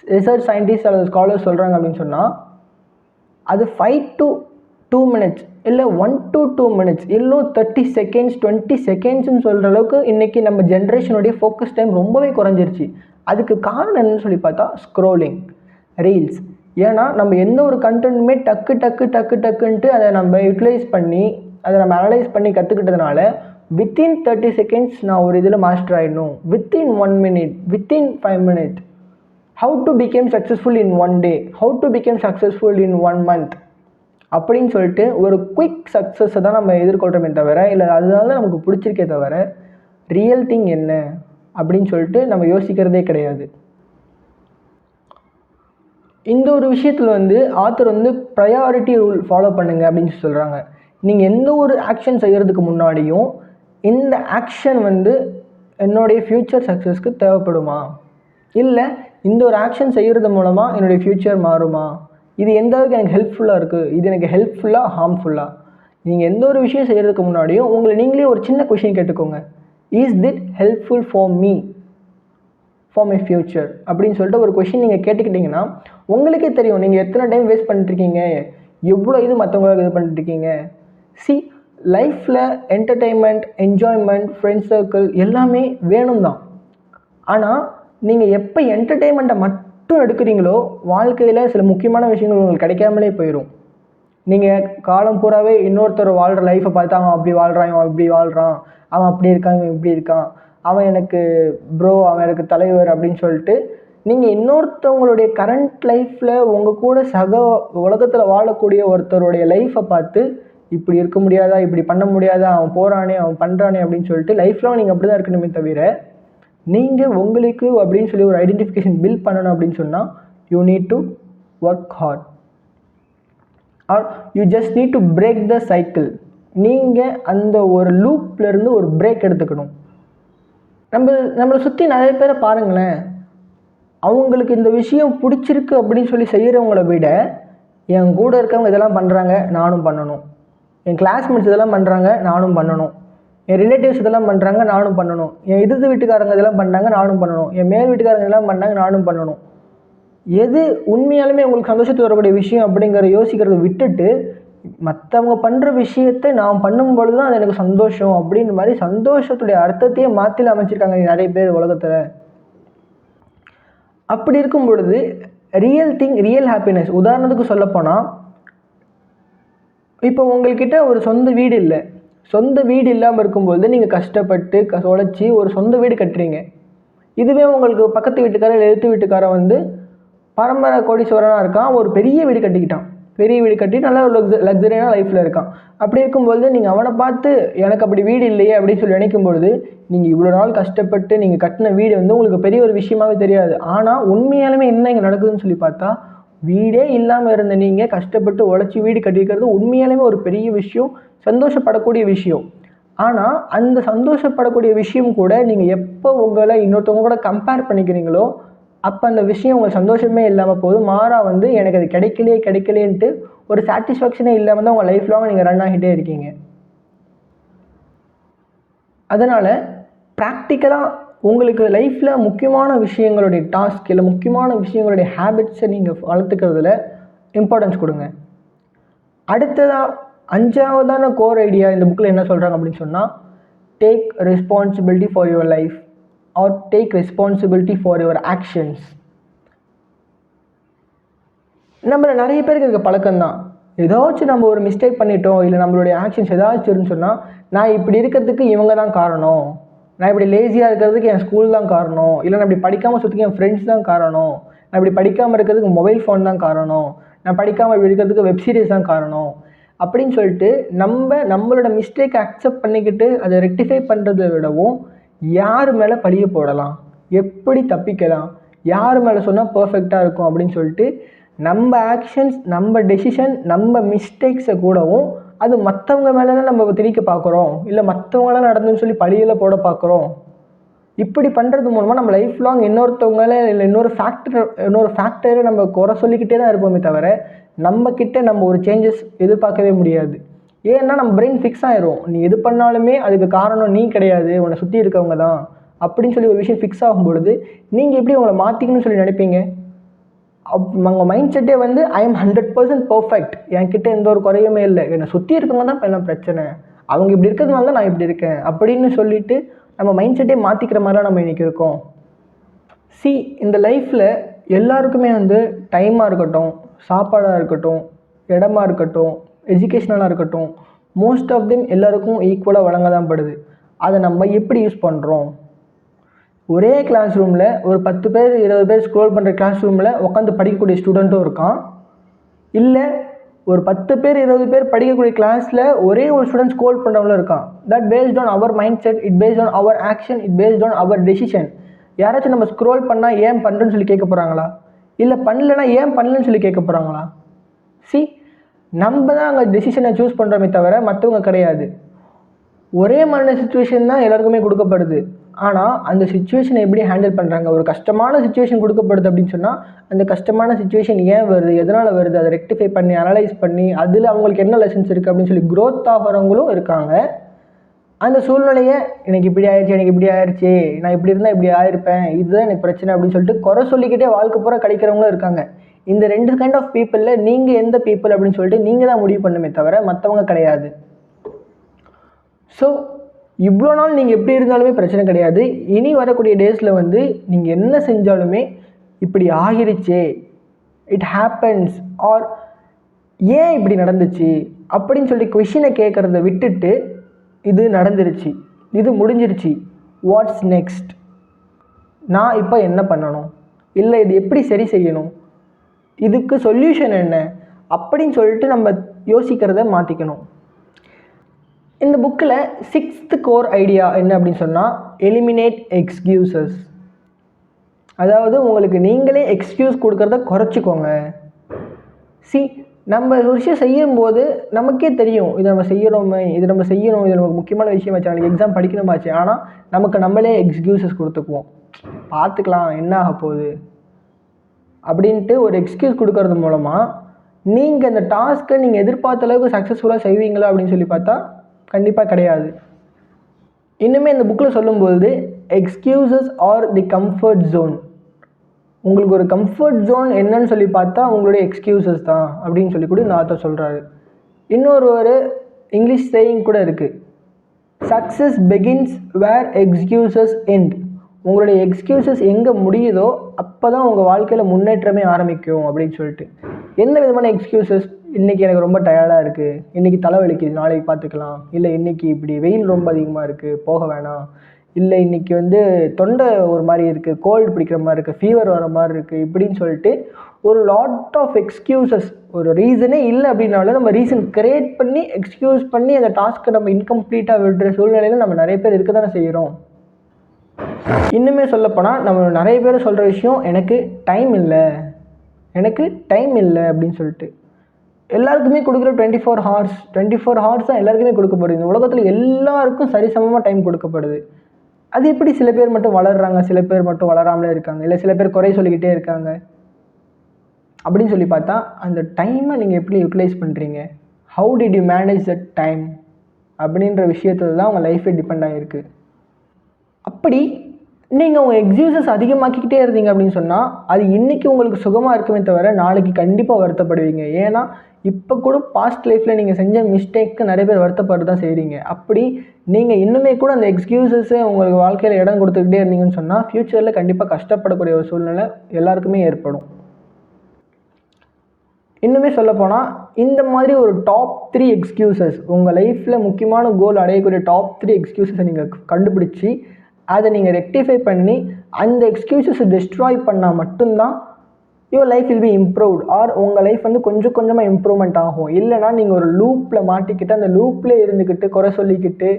ரிசர்ச் சயின்டிஸ்ட் அல்லது ஸ்காலர்ஸ் சொல்கிறாங்க அப்படின்னு சொன்னால், அது 5 to 2 minutes, இல்லை 1 to 2 minutes, இல்லை 30 seconds 20 secondsன்னு சொல்கிற அளவுக்கு இன்றைக்கி நம்ம ஜென்ரேஷனுடைய ஃபோக்கஸ் டைம் ரொம்பவே குறைஞ்சிருச்சு. அதுக்கு காரணம் என்னன்னு சொல்லி பார்த்தா ஸ்க்ரோலிங், ரீல்ஸ். ஏன்னா நம்ம எந்த ஒரு கண்டென்ட்டுமே டக்குன்ட்டு அதை நம்ம யூட்டிலைஸ் பண்ணி அதை நம்ம அனலைஸ் பண்ணி கற்றுக்கிட்டதுனால வித்தின் 30 seconds நான் ஒரு இதில் மாஸ்டர் ஆகிடணும், within 1 minute, within 5 minutes, how to become successful in 1 day, how to become successful in 1 month அப்படின்னு சொல்லிட்டு ஒரு குயிக் சக்ஸஸை தான் நம்ம எதிர்கொள்கிறோமே தவிர, இல்லை அதனால நமக்கு பிடிச்சிருக்கே தவிர ரியல் திங் என்ன அப்படின்னு சொல்லிட்டு நம்ம யோசிக்கிறதே கிடையாது. இந்த ஒரு விஷயத்தில் வந்து ஆத்தர் வந்து ப்ரையாரிட்டி ரூல் ஃபாலோ பண்ணுங்க அப்படின்னு சொல்கிறாங்க. நீங்கள் எந்த ஒரு ஆக்ஷன் செய்கிறதுக்கு முன்னாடியும் இந்த ஆக்ஷன் வந்து என்னுடைய ஃப்யூச்சர் சக்ஸஸ்க்கு தேவைப்படுமா, இல்லை இந்த ஒரு ஆக்ஷன் செய்கிறது மூலமாக என்னுடைய ஃப்யூச்சர் மாறுமா, இது எந்த அளவுக்கு எனக்கு ஹெல்ப்ஃபுல்லாக இருக்குது, இது எனக்கு ஹெல்ப்ஃபுல்லாக ஹார்ம்ஃபுல்லாக. நீங்கள் எந்த ஒரு விஷயம் செய்கிறதுக்கு முன்னாடியும் உங்களை நீங்களே ஒரு சின்ன கொஷின் கேட்டுக்கோங்க. Is that helpful for me? For my future அப்படின்னு சொல்லிட்டு ஒரு கொஷின் நீங்கள் கேட்டுக்கிட்டிங்கன்னா உங்களுக்கே தெரியும் நீங்கள் எத்தனை டைம் வேஸ்ட் பண்ணிட்டுருக்கீங்க, எவ்வளோ இது மற்றவங்களுக்கு இது பண்ணிட்டுருக்கீங்க. லைஃப்பில் என்டர்டெயின்மெண்ட், என்ஜாய்மெண்ட், ஃப்ரெண்ட்ஸ் சர்க்கிள் எல்லாமே வேணும் தான். ஆனால் நீங்கள் எப்போ என்டர்டெயின்மெண்ட்டை மட்டும் எடுக்கிறீங்களோ வாழ்க்கையில் சில முக்கியமான விஷயங்கள் உங்களுக்கு கிடைக்காமலே போயிடும். நீங்கள் காலம் பூராவே இன்னொருத்தர் வாழ்கிற லைஃப்பை பார்த்து அவன் அப்படி வாழ்கிறான், இவன் இப்படி வாழ்கிறான், அவன் அப்படி இருக்கான், இவன் இப்படி இருக்கான், அவன் எனக்கு ப்ரோ, அவன் எனக்கு தலைவர் அப்படின்னு சொல்லிட்டு நீங்கள் இன்னொருத்தவங்களுடைய கரண்ட் லைஃப்பில் உங்கள் கூட சக உலகத்தில் வாழக்கூடிய ஒருத்தருடைய லைஃப்பை பார்த்து இப்படி இருக்க முடியாதா, இப்படி பண்ண முடியாதா, அவன் போகிறானே, அவன் பண்ணுறானே அப்படின்னு சொல்லிட்டு லைஃப்லாம் நீங்கள் அப்படி தான் இருக்கணுமே தவிர நீங்கள் உங்களுக்கு அப்படின்னு சொல்லி ஒரு ஐடென்டிஃபிகேஷன் பில்ட் பண்ணணும் அப்படின்னு சொன்னால் you need to work hard are you just need to break the cycle. நீங்கள் அந்த ஒரு லூப்லேருந்து ஒரு பிரேக் எடுத்துக்கணும். நம்மளை சுற்றி நிறைய பேரை பாருங்களேன், அவங்களுக்கு இந்த விஷயம் பிடிச்சிருக்கு அப்படின்னு சொல்லி செய்கிறவங்கள விட என் கூட இருக்கவங்க இதெல்லாம் பண்ணுறாங்க நானும் பண்ணணும், என் கிளாஸ்மேட்ஸ் இதெல்லாம் பண்ணுறாங்க நானும் பண்ணணும், என் ரிலேட்டிவ்ஸ் இதெல்லாம் பண்ணுறாங்க நானும் பண்ணணும், என் எதிர்த்து வீட்டுக்காரங்க இதெல்லாம் பண்ணாங்க நானும் பண்ணணும், என் மேல் வீட்டுக்காரங்க இதெல்லாம் பண்ணாங்க நானும் பண்ணணும். எது உண்மையாலுமே உங்களுக்கு சந்தோஷத்தை வரக்கூடிய விஷயம் அப்படிங்கிற யோசிக்கிறத விட்டுட்டு மற்றவங்க பண்ணுற விஷயத்தை நான் பண்ணும் பொழுது தான் அது எனக்கு சந்தோஷம் அப்படின்ற மாதிரி சந்தோஷத்துடைய அர்த்தத்தையே மாற்றில அமைச்சிருக்காங்க நிறைய பேர் உலகத்தில். அப்படி இருக்கும் பொழுது ரியல் ஹாப்பினஸ், உதாரணத்துக்கு சொல்லப்போனால் இப்போ உங்கள்கிட்ட ஒரு சொந்த வீடு இல்லை, சொந்த வீடு இல்லாமல் இருக்கும்போது நீங்கள் கஷ்டப்பட்டு உழைச்சி ஒரு சொந்த வீடு கட்டுறீங்க. இதுவே உங்களுக்கு பக்கத்து வீட்டுக்காரர் எழுத்து வீட்டுக்காரன் வந்து பரம்பரை கோடீஸ்வரனாக இருக்கான், ஒரு பெரிய வீடு கட்டிக்கிட்டான், பெரிய வீடு கட்டி நல்லா லக்ஸரியான லைஃப்பில் இருக்கான். அப்படி இருக்கும்பொழுது நீங்கள் அவனை பார்த்து எனக்கு அப்படி வீடு இல்லையே அப்படின்னு சொல்லி நினைக்கும்பொழுது நீங்கள் இவ்வளோ நாள் கஷ்டப்பட்டு நீங்கள் கட்டின வீடு வந்து உங்களுக்கு பெரிய ஒரு விஷயமாவே தெரியாது. ஆனால் உண்மையாலுமே என்ன இங்கே நடக்குதுன்னு சொல்லி பார்த்தா வீடே இல்லாமல் இருந்த நீங்கள் கஷ்டப்பட்டு உழைச்சி வீடு கட்டியிருக்கிறது உண்மையாலுமே ஒரு பெரிய விஷயம், சந்தோஷப்படக்கூடிய விஷயம். ஆனால் அந்த சந்தோஷப்படக்கூடிய விஷயம் கூட நீங்கள் எப்போ உங்களை இன்னொருத்தவங்க கூட கம்பேர் பண்ணிக்கிறீங்களோ அப்போ அந்த விஷயம் உங்களுக்கு சந்தோஷமே இல்லாமல் போகுது. மாறா வந்து எனக்கு அது கிடைக்கலேன்ட்டு ஒரு சாட்டிஸ்ஃபேக்ஷனே இல்லாமல் தான் உங்கள் லைஃப் லாங் நீங்கள் ரன் ஆகிட்டே இருக்கீங்க. அதனால் ப்ராக்டிக்கலாக உங்களுக்கு லைஃப்பில் முக்கியமான விஷயங்களுடைய டாஸ்க் இல்லை முக்கியமான விஷயங்களுடைய ஹேபிட்ஸை நீங்கள் வளர்த்துக்கிறதுல இம்பார்ட்டன்ஸ் கொடுங்க. அடுத்ததாக 5ஆவதான கோர் ஐடியா இந்த புக்கில் என்ன சொல்கிறாங்க அப்படின்னு சொன்னால் take responsibility for your life or take responsibility for your actions. நம்மள நிறைய பேருக்கு இருக்க பழக்கம்தான், ஏதாச்சும் நம்ம ஒரு மிஸ்டேக் பண்ணிட்டோம் இல்லை நம்மளுடைய ஆக்ஷன்ஸ் ஏதாச்சும் இருந்துன்னு சொன்னால் நான் இப்படி இருக்கிறதுக்கு இவங்க தான் காரணம், நான் இப்படி லேசியாக இருக்கிறதுக்கு என் ஸ்கூல் தான் காரணம், இல்லை நான் இப்படி படிக்காமல் சுற்றுக்கு என் ஃப்ரெண்ட்ஸ் தான் காரணம், நான் இப்படி படிக்காமல் இருக்கிறதுக்கு மொபைல் ஃபோன் தான் காரணம், நான் படிக்காமல் இப்படி இருக்கிறதுக்கு வெப் சீரிஸ் தான் காரணம் அப்படின்னு சொல்லிட்டு நம்மளோட மிஸ்டேக் அக்செப்ட் பண்ணிக்கிட்டு அதை ரெக்டிஃபை பண்ணுறதை விடவும் யார் மேலே பழிய போடலாம், எப்படி தப்பிக்கலாம், யார் மேலே சொன்னால் பர்ஃபெக்டாக இருக்கும் அப்படின்னு சொல்லிட்டு நம்ம ஆக்ஷன்ஸ், நம்ம டெசிஷன், நம்ம மிஸ்டேக்ஸை கூடவும் அது மற்றவங்க மேலே நம்ம திணிக்க பார்க்குறோம், இல்லை மற்றவங்களாம் நடந்துன்னு சொல்லி பழியில் போட பார்க்குறோம். இப்படி பண்ணுறது மூலமாக நம்ம லைஃப் லாங் இன்னொருத்தவங்கள இல்லை இன்னொரு ஃபேக்டரை நம்ம குறை சொல்லிக்கிட்டே தான் இருப்போமே தவிர நம்மக்கிட்ட நம்ம ஒரு சேஞ்சஸ் எதிர்பார்க்கவே முடியாது. ஏன்னா நம்ம பிரெயின் ஃபிக்ஸ் ஆயிரும், நீ எது பண்ணாலுமே அதுக்கு காரணம் நீ கிடையாது, உன்னை சுற்றி இருக்கவங்க தான் அப்படின்னு சொல்லி ஒரு விஷயம் ஃபிக்ஸ் ஆகும்பொழுது நீங்கள் எப்படி உங்களை மாற்றிக்கணும்னு சொல்லி நினைப்பீங்க. உங்கள் மைண்ட் செட்டே வந்து ஐ எம் 100% பர்ஃபெக்ட், என்கிட்ட எந்த ஒரு குறையுமே இல்லை, என்னை சுற்றி இருக்கவங்க தான் இப்போ என்ன பிரச்சனை, அவங்க இப்படி இருக்கிறதுனால தான் நான் இப்படி இருக்கேன் அப்படின்னு சொல்லிட்டு நம்ம மைண்ட் செட்டே மாற்றிக்கிற மாதிரிலாம் நம்ம இன்றைக்கி இருக்கோம். இந்த லைஃப்பில் எல்லாருக்குமே வந்து டைமாக இருக்கட்டும், சாப்பாடாக இருக்கட்டும், இடமா இருக்கட்டும், எஜுகேஷ்னலாக இருக்கட்டும், மோஸ்ட் ஆஃப் தெம் எல்லாருக்கும் ஈக்குவலாக வழங்க தான் படுது. அதை நம்ம எப்படி யூஸ் பண்ணுறோம்? ஒரே கிளாஸ் ரூமில் ஒரு 10 பேர் 20 பேர் ஸ்க்ரோல் பண்ணுற கிளாஸ் ரூமில் உட்காந்து படிக்கக்கூடிய ஸ்டூடெண்ட்டும் இருக்கான், இல்லை ஒரு 10 பேர் 20 பேர் படிக்கக்கூடிய கிளாஸில் ஒரே ஒரு ஸ்டூடெண்ட் ஸ்க்ரோல் பண்ணுறவங்களும் இருக்கான். That based on our mind set, it based on our action, it based on our decision. யாராச்சும் நம்ம ஸ்க்ரோல் பண்ணால் ஏன் பண்ணுறேன்னு சொல்லி கேட்க போகிறாங்களா, இல்லை பண்ணலைன்னா ஏன் பண்ணலன்னு சொல்லி கேட்க போகிறாங்களா? நம்ம தான் அங்கே டெசிஷனை சூஸ் பண்ணுறோமே தவிர மற்றவங்க கிடையாது. ஒரே மாதிரியான சுச்சுவேஷன் தான் எல்லாருக்குமே கொடுக்கப்படுது, ஆனால் அந்த சுச்சுவேஷனை எப்படி ஹேண்டில் பண்ணுறாங்க. ஒரு கஷ்டமான சுச்சுவேஷன் கொடுக்கப்படுது அப்படின்னு சொன்னால் அந்த கஷ்டமான சுச்சுவேஷன் ஏன் வருது, எதனால் வருது, அதை ரெக்டிஃபை பண்ணி அனலைஸ் பண்ணி அதில் அவங்களுக்கு என்ன லெசன்ஸ் இருக்குது அப்படின்னு சொல்லி க்ரோத் ஆகிறவங்களும் இருக்காங்க. அந்த சூழ்நிலையை எனக்கு இப்படி ஆயிடுச்சு, எனக்கு இப்படி ஆயிடுச்சு, நான் இப்படி இருந்தால் இப்படி ஆயிருப்பேன், இதுதான் எனக்கு பிரச்சனை அப்படின்னு சொல்லிட்டு குறை சொல்லிக்கிட்டே வாழ்க்கை பூரா கழிக்கிறவங்களும் இருக்காங்க. இந்த 2 கைண்ட் ஆஃப் பீப்புளில் நீங்கள் எந்த பீப்புள் அப்படின்னு சொல்லிட்டு நீங்கள் தான் முடிவு பண்ணுமே தவிர மற்றவங்க கிடையாது. ஸோ இவ்வளோ நாள் நீங்கள் எப்படி இருந்தாலுமே பிரச்சனை கிடையாது. இனி வரக்கூடிய டேஸில் வந்து நீங்கள் என்ன செஞ்சாலுமே இப்படி ஆகிருச்சே, இட் ஹேப்பன்ஸ், ஆர் ஏன் இப்படி நடந்துச்சு அப்படின்னு சொல்லி கொஷினை கேட்குறத விட்டுட்டு இது நடந்துருச்சு, இது முடிஞ்சிருச்சு, வாட்ஸ் நெக்ஸ்ட், நான் இப்போ என்ன பண்ணணும், இல்லை இது எப்படி சரி செய்யணும், இதுக்கு சொல்யூஷன் என்ன அப்படின்னு சொல்லிட்டு நம்ம யோசிக்கிறத மாற்றிக்கணும். இந்த புக்கில் 6th கோர் ஐடியா என்ன அப்படின்னு சொன்னால், எலிமினேட் எக்ஸ்கியூசஸ். அதாவது உங்களுக்கு நீங்களே எக்ஸ்கியூஸ் கொடுக்கறத குறைச்சிக்கோங்க. நம்ம ஒரு விஷயம் செய்யும்போது நமக்கே தெரியும், இதை நம்ம செய்யணுமே, இது நம்ம செய்யணும், இது நமக்கு முக்கியமான விஷயமாச்சு, நாளைக்கு எக்ஸாம் படிக்கணுமாச்சு. ஆனால் நமக்கு நம்மளே எக்ஸ்கியூசஸ் கொடுத்துக்குவோம், பார்த்துக்கலாம் என்ன ஆக போகுது அப்படின்ட்டு ஒரு எக்ஸ்கியூஸ் கொடுக்கறது மூலமாக நீங்கள் அந்த டாஸ்க்கை நீங்கள் எதிர்பார்த்த அளவுக்கு சக்ஸஸ்ஃபுல்லாக செய்வீங்களா அப்படின்னு சொல்லி பார்த்தா கண்டிப்பாக கிடையாது. இன்னுமே இந்த புக்கில் சொல்லும்போது எக்ஸ்கியூசஸ் ஆர் தி கம்ஃபர்ட் ஜோன். உங்களுக்கு ஒரு கம்ஃபர்ட் ஜோன் என்னன்னு சொல்லி பார்த்தா உங்களுடைய எக்ஸ்கியூசஸ் தான் அப்படின்னு சொல்லி கூட இந்த ஆத்தர் சொல்கிறாரு. இன்னொரு இங்கிலீஷ் சேயிங் கூட இருக்குது, success begins where excuses end. உங்களுடைய எக்ஸ்கியூசஸ் எங்கே முடியுதோ அப்போ தான் உங்கள் வாழ்க்கையில் முன்னேற்றமே ஆரம்பிக்கும் அப்படின்னு சொல்லிட்டு. எந்த விதமான எக்ஸ்கியூசஸ், இன்றைக்கி எனக்கு ரொம்ப டயர்டாக இருக்குது, இன்றைக்கி தலைவலிக்குது, நாளைக்கு பார்த்துக்கலாம், இல்லை இன்றைக்கி இப்படி வெயில் ரொம்ப அதிகமாக இருக்குது போக வேணாம், இல்லை இன்றைக்கி வந்து தொண்டை ஒரு மாதிரி இருக்குது, கோல்டு பிடிக்கிற மாதிரி இருக்குது, ஃபீவர் வர மாதிரி இருக்குது இப்படின்னு சொல்லிட்டு ஒரு லாட் ஆஃப் எக்ஸ்கியூசஸ். ஒரு ரீசனே இல்லை அப்படின்னாலும் நம்ம ரீசன் கிரியேட் பண்ணி எக்ஸ்கியூஸ் பண்ணி அந்த டாஸ்க்கை நம்ம இன்கம்ப்ளீட்டாக விடுற சூழ்நிலையில் நம்ம நிறைய பேர் இருக்க தானே செய்கிறோம். இன்னுமே சொல்லப்போனால் நம்ம நிறைய பேர் சொல்கிற விஷயம், எனக்கு டைம் இல்லை, எனக்கு டைம் இல்லை அப்படின்னு சொல்லிட்டு. எல்லாருக்குமே கொடுக்குற 24 ஹவர்ஸ் தான் எல்லாருக்குமே கொடுக்கப்படுது. இந்த உலகத்தில் எல்லாருக்கும் சரிசமமாக டைம் கொடுக்கப்படுது. அது எப்படி சில பேர் மட்டும் வளர்கிறாங்க, சில பேர் மட்டும் வளராமலே இருக்காங்க, இல்லை சில பேர் குறை சொல்லிக்கிட்டே இருக்காங்க அப்படின்னு சொல்லி பார்த்தா, அந்த டைமை நீங்கள் எப்படி யூட்டிலைஸ் பண்ணுறீங்க, how did you manage that time அப்படின்ற விஷயத்தில் தான் உங்கள் லைஃபே டிபெண்ட் ஆகிருக்கு. அப்படி நீங்கள் உங்கள் எக்ஸ்கியூசஸ் அதிகமாக்கிக்கிட்டே இருந்தீங்க அப்படின்னு சொன்னால் அது இன்றைக்கி உங்களுக்கு சுகமாக இருக்குமே தவிர நாளைக்கு கண்டிப்பாக வருத்தப்படுவீங்க. ஏன்னா இப்போ கூட பாஸ்ட் லைஃப்பில் நீங்கள் செஞ்ச மிஸ்டேக்கு நிறைய பேர் வருத்தப்பட்டு தான் செய்கிறீங்க. அப்படி நீங்கள் இன்னுமே கூட அந்த எக்ஸ்கியூசஸை உங்களுக்கு வாழ்க்கையில் இடம் கொடுத்துக்கிட்டே இருந்தீங்கன்னு சொன்னால் ஃப்யூச்சரில் கண்டிப்பாக கஷ்டப்படக்கூடிய ஒரு சூழ்நிலை எல்லாருக்குமே ஏற்படும். இன்னுமே சொல்லப்போனால் இந்த மாதிரி ஒரு டாப் 3 எக்ஸ்கியூசஸ், உங்கள் லைஃப்பில் முக்கியமான கோல் அடையக்கூடிய டாப் 3 எக்ஸ்கியூசஸை நீங்கள் கண்டுபிடிச்சி அதை நீங்கள் ரெக்டிஃபை பண்ணி அந்த எக்ஸ்கியூசஸை டிஸ்ட்ராய் பண்ணால் மட்டும்தான் your life will be improved, or உங்கள் லைஃப் வந்து கொஞ்சம் கொஞ்சமாக இம்ப்ரூவ்மெண்ட் ஆகும். இல்லைனா நீங்கள் ஒரு லூப்பில் மாட்டிக்கிட்டு அந்த லூப்பில் இருந்துக்கிட்டு குறை சொல்லிக்கிட்டு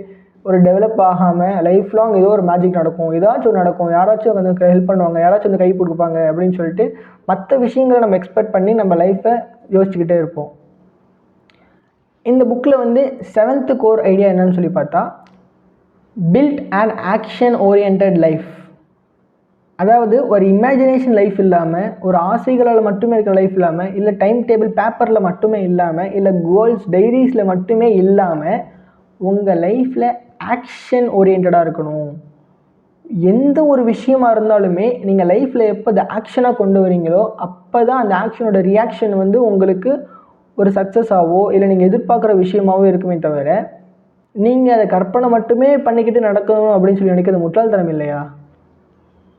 ஒரு டெவலப் ஆகாமல் லைஃப் லாங் ஏதோ ஒரு மேஜிக் நடக்கும், ஏதாச்சும் ஒரு நடக்கும், யாராச்சும் வந்து ஹெல்ப் பண்ணுவாங்க, யாராச்சும் வந்து கை கொடுப்பாங்க அப்படின்னு சொல்லிட்டு மற்ற விஷயங்களை நம்ம எக்ஸ்பெக்ட் பண்ணி நம்ம லைஃப்பை யோசிச்சுக்கிட்டே இருப்போம். இந்த புக்கில் வந்து 7th கோர் ஐடியா என்னன்னு சொல்லி பார்த்தா, build and action orient life. அதாவது ஒரு இமேஜினேஷன் லைஃப் இல்லாமல், ஒரு ஆசைகளால் மட்டுமே இருக்கிற லைஃப் இல்லாமல், இல்லை டைம் டேபிள் பேப்பரில் மட்டுமே இல்லாமல், இல்லை கோல்ஸ் டைரிஸில் மட்டுமே இல்லாமல் உங்கள் லைஃப்பில் ஆக்ஷன் ஓரியன்டாக இருக்கணும். எந்த ஒரு விஷயமா இருந்தாலுமே நீங்கள் லைஃப்பில் எப்போ அந்த ஆக்ஷனாக கொண்டு வரீங்களோ அப்போ தான் அந்த ஆக்ஷனோட ரியாக்ஷன் வந்து உங்களுக்கு ஒரு சக்ஸஸாகவோ இல்லை நீங்கள் எதிர்பார்க்குற விஷயமாகவோ இருக்குமே தவிர நீங்கள் அதை கற்பனை மட்டுமே பண்ணிக்கிட்டு நடக்கணும் அப்படின்னு சொல்லி நினைக்கிறது முட்டாள்தனம் இல்லையா?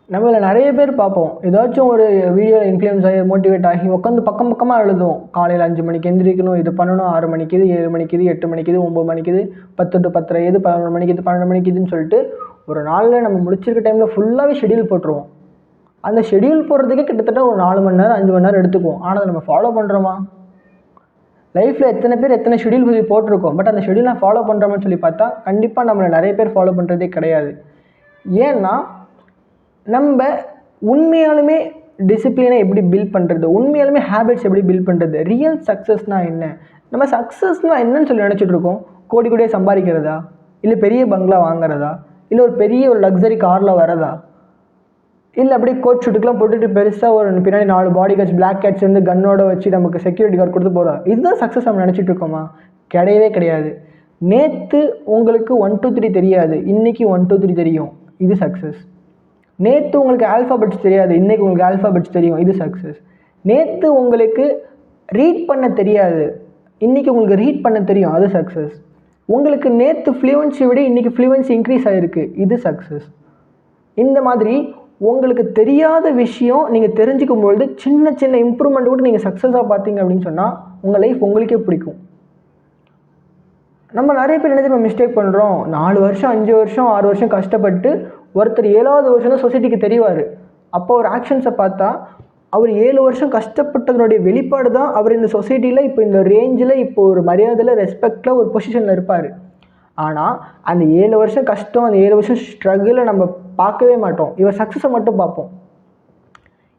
நம்மள நிறைய பேர் பார்ப்போம், ஏதாச்சும் ஒரு வீடியோவில் இன்ஃப்ளூயன்ஸ் ஆகி மோட்டிவேட் ஆகி உட்காந்து பக்கமாக எழுதுவோம். காலையில் 5 மணிக்கு எந்திரிக்கணும், இது பண்ணணும், 6 மணிக்குது, 7 மணிக்குது, 8 மணிக்குது, 9 மணிக்குது, 10 to 10:30 இது, 11 மணிக்குது, 12 மணிக்குதுன்னு சொல்லிட்டு ஒரு நாளில் நம்ம முடிச்சிருக்க டைமில் ஃபுல்லாகவே ஷெடியூல் போட்டுருவோம். அந்த ஷெடியூல் போடுறதுக்கே கிட்டத்தட்ட ஒரு 4 மணி நேரம் 5 மணி நேரம் எடுத்துக்குவோம். ஆனால் அதை நம்ம ஃபாலோ பண்ணுறோமா? லைஃப்பில் எத்தனை பேர் எத்தனை ஷெடியூல் சொல்லி போட்டிருக்கோம், பட் அந்த ஷெடியூலாம் ஃபாலோ பண்ணுறோமான்னு சொல்லி பார்த்தா கண்டிப்பாக நம்மளை நிறைய பேர் ஃபாலோ பண்ணுறதே கிடையாது. ஏன்னா நம்ம உண்மையாலுமே டிசிப்ளினை எப்படி பில்ட் பண்ணுறது, உண்மையாலுமே ஹேபிட்ஸ் எப்படி பில்ட் பண்ணுறது, ரியல் சக்ஸஸ்னால் என்ன, நம்ம சக்ஸஸ்னால் என்னன்னு சொல்லி நினச்சிட்டு இருக்கோம். கோடி கோடியாக சம்பாதிக்கிறதா, இல்லை பெரிய பங்களா வாங்குறதா, இல்லை ஒரு பெரிய ஒரு லக்ஸரி காரில் வரதா, இல்லை அப்படியே கோட் ஷூட்டுக்கெலாம் போட்டுட்டு பெருசாக ஒரு பின்னாடி 4 பாடி கார்ட்ஸ் பிளாக் கேட்ஸ் வந்து கன்னோட வச்சு நமக்கு செக்யூரிட்டி கார்டு கொடுத்து போகிறோம். இதுதான் சக்ஸஸ் நம்ம நினச்சிட்டு இருக்கோமா? கிடையவே கிடையாது. நேற்று உங்களுக்கு 1 2 3 தெரியாது, இன்றைக்கி 1 2 3 தெரியும், இது சக்ஸஸ். நேற்று உங்களுக்கு ஆல்ஃபாபெட்ஸ் தெரியாது, இன்றைக்கி உங்களுக்கு ஆல்ஃபாபெட்ஸ் தெரியும், இது சக்ஸஸ். நேற்று உங்களுக்கு ரீட் பண்ண தெரியாது, இன்றைக்கி உங்களுக்கு ரீட் பண்ண தெரியும், அது சக்ஸஸ். உங்களுக்கு நேற்று ஃப்ளூவன்சி விட இன்றைக்கி ஃப்ளூவன்சி இன்க்ரீஸ் ஆகிருக்கு, இது சக்ஸஸ். இந்த மாதிரி உங்களுக்கு தெரியாத விஷயம் நீங்கள் தெரிஞ்சுக்கும் பொழுது சின்ன சின்ன இம்ப்ரூவ்மெண்ட் கூட நீங்கள் சக்ஸஸாக பார்த்தீங்க அப்படின்னு சொன்னால் உங்கள் லைஃப் உங்களுக்கே பிடிக்கும். நம்ம நிறைய பேர் என்ன தெரியுமா மிஸ்டேக் பண்ணுறோம், 4 வருஷம் 5 வருஷம் 6 வருஷம் கஷ்டப்பட்டு ஒருத்தர் 7வது வருஷம் தான் சொசைட்டிக்கு தெரிவார். அப்போ ஒரு ஆக்ஷன்ஸை பார்த்தா அவர் 7 வருஷம் கஷ்டப்பட்டதனுடைய வெளிப்பாடு தான் அவர் இந்த சொசைட்டியில் இப்போ இந்த ரேஞ்சில் இப்போ ஒரு மரியாதையில் ரெஸ்பெக்டில் ஒரு பொசிஷனில் இருப்பார். ஆனால் அந்த 7 வருஷம் கஷ்டம், அந்த 7 வருஷம் ஸ்ட்ரகிளை நம்ம பார்க்கவே மாட்டோம். இவர் சக்ஸஸை மட்டும் பார்ப்போம்.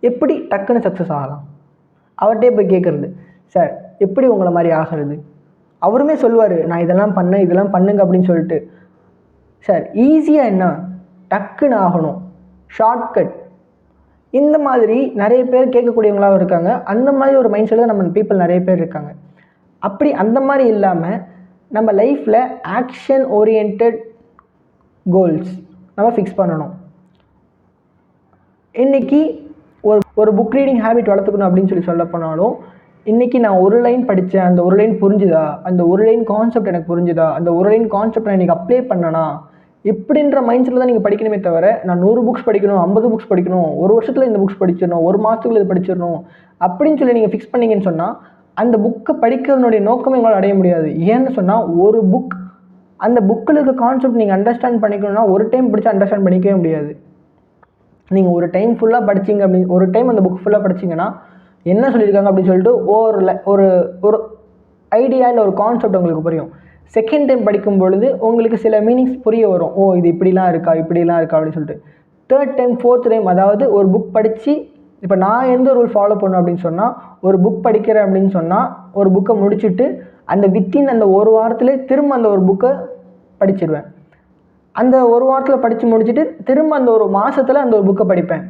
எப்படி டக்குன்னு சக்ஸஸ் ஆகலாம் அவர்கிட்டே போய் கேட்குறது, சார் எப்படி உங்களை மாதிரி ஆகிறது? அவருமே சொல்லுவார், நான் இதெல்லாம் பண்ணேன், இதெல்லாம் பண்ணுங்க அப்படின்னு சொல்லிட்டு. சார் ஈஸியாக என்ன, டக்குன்னு ஆகணும், ஷார்ட்கட். இந்த மாதிரி நிறைய பேர் கேட்கக்கூடியவங்களாகவும் இருக்காங்க. அந்த மாதிரி ஒரு மைண்ட் செட்டில் நம்ம பீப்புள் நிறைய பேர் இருக்காங்க. அப்படி அந்த மாதிரி இல்லாமல் நம்ம லைஃப்பில் ஆக்ஷன் ஓரியன்ட் கோல்ஸ் நம்ம ஃபிக்ஸ் பண்ணணும். இன்றைக்கி ஒரு புக் ரீடிங் ஹேபிட் வளர்த்துக்கணும் அப்படின்னு சொல்ல போனாலும், இன்றைக்கி நான் ஒரு லைன் படித்தேன், அந்த ஒரு லைன் புரிஞ்சுதா, அந்த ஒரு லைன் கான்செப்ட் எனக்கு புரிஞ்சுதா, அந்த ஒரு லைன் கான்செப்ட் நான் இன்றைக்கி அப்ளை பண்ணனா, இப்படின்ற மைண்ட் செட்டில் தான் நீங்கள் படிக்கணுமே தவிர, நான் 100 புக்ஸ் படிக்கணும், 50 புக்ஸ் படிக்கணும், ஒரு வருஷத்தில் இந்த புக்ஸ் படிச்சிடணும், ஒரு மாதத்துக்குள்ள இது படிச்சிடணும் அப்படின்னு சொல்லி நீங்கள் ஃபிக்ஸ் பண்ணிங்கன்னு சொன்னால் அந்த புக்கை படிக்கிறதுனுடைய நோக்கமே உங்களால் அடைய முடியாது. ஏன்னு சொன்னால் ஒரு புக், அந்த புக்கில் இருக்க கான்செப்ட் நீங்கள் அண்டர்ஸ்டாண்ட் பண்ணிக்கணும்னா ஒரு டைம் படித்து அண்டர்ஸ்டாண்ட் பண்ணிக்கவே முடியாது. நீங்கள் ஒரு டைம் ஃபுல்லாக படிச்சிங்க அப்படின்னு, ஒரு டைம் அந்த புக் ஃபுல்லாக படிச்சிங்கன்னா என்ன சொல்லியிருக்காங்க அப்படின்னு சொல்லிட்டு ஒரு ஒரு ஐடியா இல்லை ஒரு கான்செப்ட் உங்களுக்கு புரியும். செகண்ட் டைம் படிக்கும் பொழுது உங்களுக்கு சில மீனிங்ஸ் புரிய வரும், ஓ இது இப்படிலாம் இருக்கா அப்படின்னு சொல்லிட்டு. தேர்ட் டைம் ஃபோர்த் டைம், அதாவது ஒரு புக் படித்து, இப்போ நான் எந்த ரூல் ஃபாலோ பண்ணணும் அப்படின்னு சொன்னால், ஒரு புக் படிக்கிறேன் அப்படின்னு சொன்னால் ஒரு புக்கை முடிச்சுட்டு அந்த வித்தின் அந்த ஒரு வாரத்திலே திரும்ப அந்த ஒரு புக்கை படிச்சிடுவேன். அந்த ஒரு வாரத்தில் படித்து முடிச்சுட்டு திரும்ப அந்த ஒரு மாதத்தில் அந்த ஒரு புக்கை படிப்பேன்.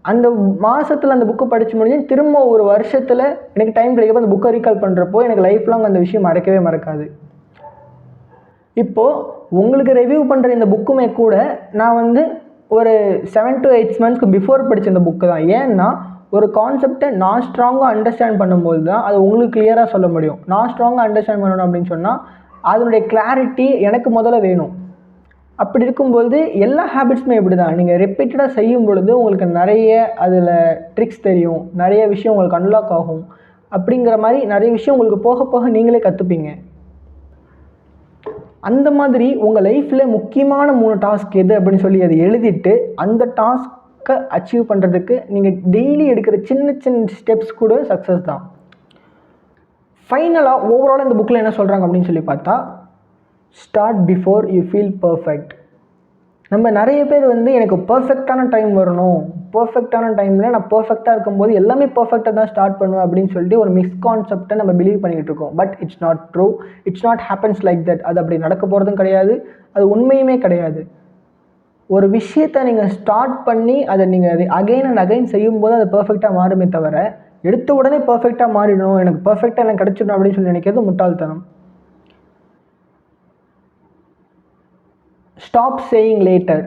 அந்த மாதத்தில் அந்த புக்கை படித்து முடிஞ்சு திரும்ப ஒரு வருஷத்தில் எனக்கு டைம் கிடைக்கப்போ அந்த புக்கை ரீகால் பண்ணுறப்போ எனக்கு லைஃப் லாங் அந்த விஷயம் மறக்கவே மறக்காது. இப்போது உங்களுக்கு ரிவ்யூ பண்ணுற இந்த புக்குமே கூட நான் ஒரு 7 to 8 months பிஃபோர் படித்த இந்த புக்கு தான். ஏன்னா ஒரு கான்செப்டை நான் ஸ்ட்ராங்காக அண்டர்ஸ்டாண்ட் பண்ணும்போது தான் அது உங்களுக்கு கிளியராக சொல்ல முடியும். நான் ஸ்ட்ராங்காக அண்டர்ஸ்டாண்ட் பண்ணணும் அப்படின்னு சொன்னால் அதனுடைய கிளாரிட்டி எனக்கு முதல்ல வேணும். அப்படி இருக்கும்போது எல்லா ஹேபிட்ஸுமே இப்படி தான். நீங்கள் ரிப்பீட்டடாக செய்யும் பொழுது உங்களுக்கு நிறைய அதில் ட்ரிக்ஸ் தெரியும், நிறைய விஷயம் உங்களுக்கு அன்லாக் ஆகும். அப்படிங்கிற மாதிரி நிறைய விஷயம் உங்களுக்கு போக போக நீங்களே கற்றுப்பீங்க. அந்த மாதிரி உங்கள் லைஃப்பில் முக்கியமான 3 டாஸ்க் எது அப்படின்னு சொல்லி அதை எழுதிட்டு அந்த டாஸ்க்கை அச்சீவ் பண்ணுறதுக்கு நீங்கள் டெய்லி எடுக்கிற சின்ன சின்ன ஸ்டெப்ஸ் கூட சக்ஸஸ் தான். ஃபைனலாக ஓவரால் இந்த புக்கில் என்ன சொல்கிறாங்க அப்படின்னு சொல்லி பார்த்தா, start before you feel perfect. நம்ம நிறைய பேர் எனக்கு பர்ஃபெக்டான டைம் வரணும், பர்ஃபெக்டான டைமில் நான் பர்ஃபெக்டாக இருக்கும்போது எல்லாமே பர்ஃபெக்டாக தான் ஸ்டார்ட் பண்ணுவேன் அப்படின்னு சொல்லிட்டு ஒரு மிஸ்கான்செப்டை நம்ம பிலீவ் பண்ணிக்கிட்டு இருக்கோம். But it's not true, it's not happens like that. அது அப்படி நடக்க போகிறதும் கிடையாது, அது உண்மையுமே கிடையாது. ஒரு விஷயத்தை நீங்கள் ஸ்டார்ட் பண்ணி அதை நீங்கள் அகைன் அண்ட் அகைன் செய்யும்போது அது பர்ஃபெக்டாக மாறுமே தவிர எடுத்த உடனே பர்ஃபெக்டாக மாறிடணும், எனக்கு பர்ஃபெக்டாக எனக்கு கிடச்சிடணும் அப்படின்னு சொல்லி நினைக்கிறது முட்டாள்தனம். ஸ்டாப் சேயிங் லேட்டர்,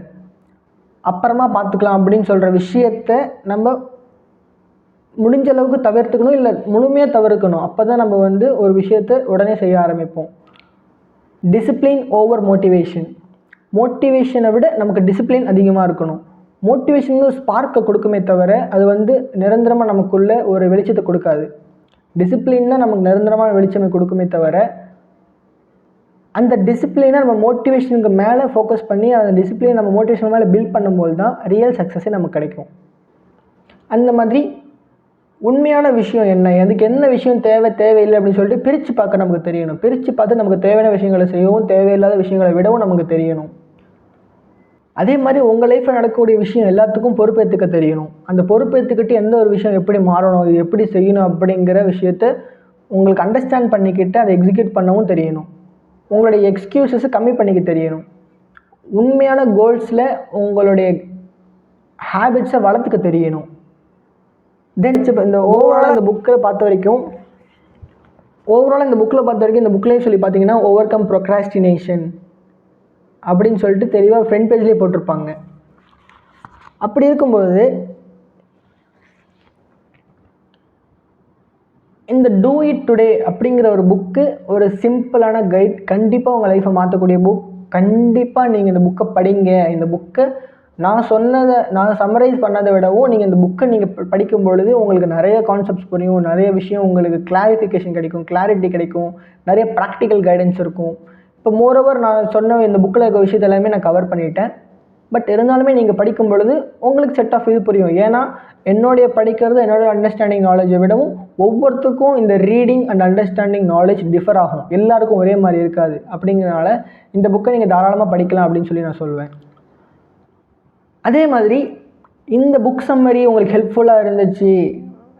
அப்புறமா பார்த்துக்கலாம் அப்படின்னு சொல்கிற விஷயத்தை நம்ம முடிஞ்ச அளவுக்கு தவிர்த்துக்கணும், இல்லை முழுமையாக தவிர்க்கணும். அப்போ தான் நம்ம ஒரு விஷயத்தை உடனே செய்ய ஆரம்பிப்போம். டிசிப்ளின் ஓவர் மோட்டிவேஷன், மோட்டிவேஷனை விட நமக்கு டிசிப்ளின் அதிகமாக இருக்கணும். மோட்டிவேஷன் ஸ்பார்க்கை கொடுக்குமே தவிர அது நிரந்தரமாக நமக்குள்ள ஒரு வெளிச்சத்தை கொடுக்காது. டிசிப்ளின்னா நமக்கு நிரந்தரமான வெளிச்சமை கொடுக்குமே தவிர அந்த டிசிப்ளினை நம்ம மோட்டிவேஷனுக்கு மேலே ஃபோக்கஸ் பண்ணி அந்த டிசிப்ளின் நம்ம மோட்டிவேஷன் மேலே பில்ட் பண்ணும்போது தான் ரியல் சக்ஸஸே நமக்கு கிடைக்கும். அந்த மாதிரி உண்மையான விஷயம் என்ன, அதுக்கு என்ன விஷயம் தேவையில்லை அப்படின்னு சொல்லிட்டு பிரித்து பார்க்க நமக்கு தெரியணும். பிரித்து பார்த்து நமக்கு தேவையான விஷயங்களை செய்யவும் தேவையில்லாத விஷயங்களை விடவும் நமக்கு தெரியணும். அதே மாதிரி உங்கள் லைஃப்பில் நடக்கக்கூடிய விஷயம் எல்லாத்துக்கும் பொறுப்பேற்றுக்க தெரியணும். அந்த பொறுப்பேற்றுக்கிட்டு எந்த ஒரு விஷயம் எப்படி மாறணும், இது எப்படி செய்யணும் அப்படிங்கிற விஷயத்த உங்களுக்கு அண்டர்ஸ்டாண்ட் பண்ணிக்கிட்டு அதை எக்ஸிக்யூட் பண்ணவும் தெரியணும். உங்களுடைய எக்ஸ்கியூசஸை கம்மி பண்ணிக்க தெரியணும். உண்மையான கோல்ஸில் உங்களுடைய ஹேபிட்ஸை வளர்த்துக்க தெரியணும். தென் இந்த ஓவராலாக இந்த புக்கை பார்த்த வரைக்கும் ஓவரால் இந்த புக்கில் பார்த்த வரைக்கும் இந்த புக்லேயும் சொல்லி பார்த்தீங்கன்னா ஓவர் கம் ப்ரொக்ராஸ்டினேஷன் அப்படின்னு சொல்லிட்டு தெளிவாக ஃப்ரண்ட் பேஜ்லேயே போட்டிருப்பாங்க. அப்படி இருக்கும்போது இந்த டூ இட் டுடே அப்படிங்கிற ஒரு புக்கு ஒரு சிம்பிளான கைட், கண்டிப்பாக உங்கள் லைஃப்பை மாற்றக்கூடிய புக். கண்டிப்பாக நீங்கள் இந்த புக்கை படிங்க. இந்த புக்கை நான் சம்மரைஸ் பண்ணதை விடவும் நீங்கள் இந்த புக்கை நீங்கள் படிக்கும் பொழுது உங்களுக்கு நிறைய கான்செப்ட்ஸ் புரியும், நிறைய விஷயம் உங்களுக்கு கிளாரிஃபிகேஷன் கிடைக்கும், கிளாரிட்டி கிடைக்கும், நிறைய ப்ராக்டிக்கல் கைடன்ஸ் இருக்கும். இப்போ மோரோவர் நான் சொன்ன இந்த புக்கில் இருக்க விஷயத்த எல்லாமே நான் கவர் பண்ணிட்டேன். பட் இருந்தாலுமே நீங்கள் படிக்கும் பொழுது உங்களுக்கு செட் ஆஃப் இது புரியும். ஏன்னா என்னுடைய அண்டர்ஸ்டாண்டிங் நாலேஜை விடவும் ஒவ்வொருத்துக்கும் இந்த reading and understanding knowledge differ ஆகும், எல்லாருக்கும் ஒரே மாதிரி இருக்காது. அப்படிங்கிறனால இந்த புக்கை நீங்கள் தாராளமாக படிக்கலாம் அப்படின்னு சொல்லி நான் சொல்வேன். அதே மாதிரி இந்த புக் சம்மரி உங்களுக்கு ஹெல்ப்ஃபுல்லாக இருந்துச்சு,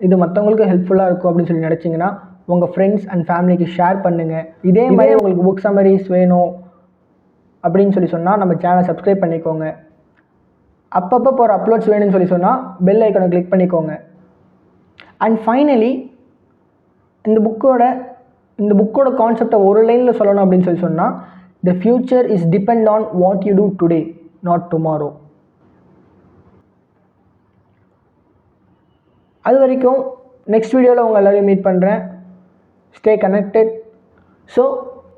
இது மற்றவங்களுக்கு ஹெல்ப்ஃபுல்லாக இருக்கும் அப்படின்னு சொல்லி நினச்சிங்கன்னா உங்கள் ஃப்ரெண்ட்ஸ் அண்ட் ஃபேமிலிக்கு ஷேர் பண்ணுங்கள். இதே மாதிரி உங்களுக்கு புக் சம்மரிஸ் வேணும் அப்படின்னு சொல்லி சொன்னால் நம்ம சேனலை சப்ஸ்கிரைப் பண்ணிக்கோங்க. அப்பப்போ போகிற அப்லோட்ஸ் வேணும்னு சொல்லி சொன்னால் பெல் ஐக்கனை கிளிக் பண்ணிக்கோங்க. அண்ட் ஃபைனலி இந்த புக்கோட கான்செப்டை ஒரு லைனில் சொல்லணும் அப்படின்னு சொல்லி சொன்னால், the future is depend on what you do today, not tomorrow. அது வரைக்கும் நெக்ஸ்ட் வீடியோவில் உங்கள் எல்லோரையும் மீட் பண்ணுறேன். Stay connected. ஸோ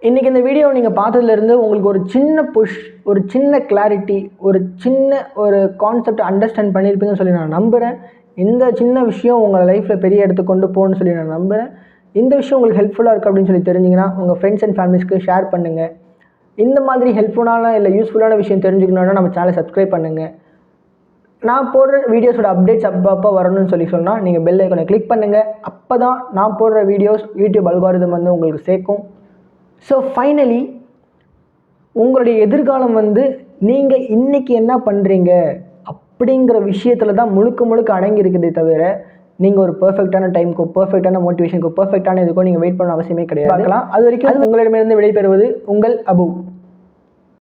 இன்றைக்கி இந்த வீடியோ நீங்கள் பார்த்ததுலேருந்து உங்களுக்கு ஒரு சின்ன புஷ், ஒரு சின்ன கிளாரிட்டி, ஒரு கான்செப்டை அண்டர்ஸ்டாண்ட் பண்ணியிருப்பீங்கன்னு சொல்லி நான் நம்புகிறேன். இந்த சின்ன விஷயம் உங்கள் லைஃப்பில் பெரிய இடத்துக்கு கொண்டு போகணும்னு சொல்லி நான் நம்புகிறேன். இந்த விஷயம் உங்களுக்கு ஹெல்ப்ஃபுல்லாக இருக்குது அப்படின்னு சொல்லி தெரிஞ்சிங்கன்னா உங்கள் ஃப்ரெண்ட்ஸ் அண்ட் ஃபேமிலிஸ்க்கு ஷேர் பண்ணுங்கள். இந்த மாதிரி ஹெல்ப்ஃபுல்லான இல்லை யூஸ்ஃபுல்லான விஷயம் தெரிஞ்சுக்கணுன்னா நம்ம சேனலை சப்ஸ்கிரைப் பண்ணுங்கள். நான் போடுற வீடியோஸோட அப்டேட்ஸ் அப்பப்போ வரணும்னு சொல்லி சொன்னால் நீங்கள் பெல் ஐக்கனை கிளிக் பண்ணுங்கள். அப்போ தான் நான் போடுற வீடியோஸ் யூடியூப் அல்காரிதம் வந்து உங்களுக்கு சேர்க்கும். ஸோ ஃபைனலி உங்களுடைய எதிர்காலம் வந்து நீங்கள் இன்றைக்கி என்ன பண்ணுறீங்க அப்படிங்கிற விஷயத்தில் தான் முழுக்க அடங்கி இருக்குதே தவிர நீங்கள் ஒரு பெர்ஃபெக்டான டைமுக்கோ, பெர்ஃபெக்டான மோட்டிவேஷனுக்கோ, பெர்ஃபெக்டான இதுக்கோ நீங்கள் வெயிட் பண்ண அவசியமே கிடையாது. பார்க்கலாம். அது வரைக்கும் உங்களிடமிருந்து விடைபெறுவது உங்கள் அபு.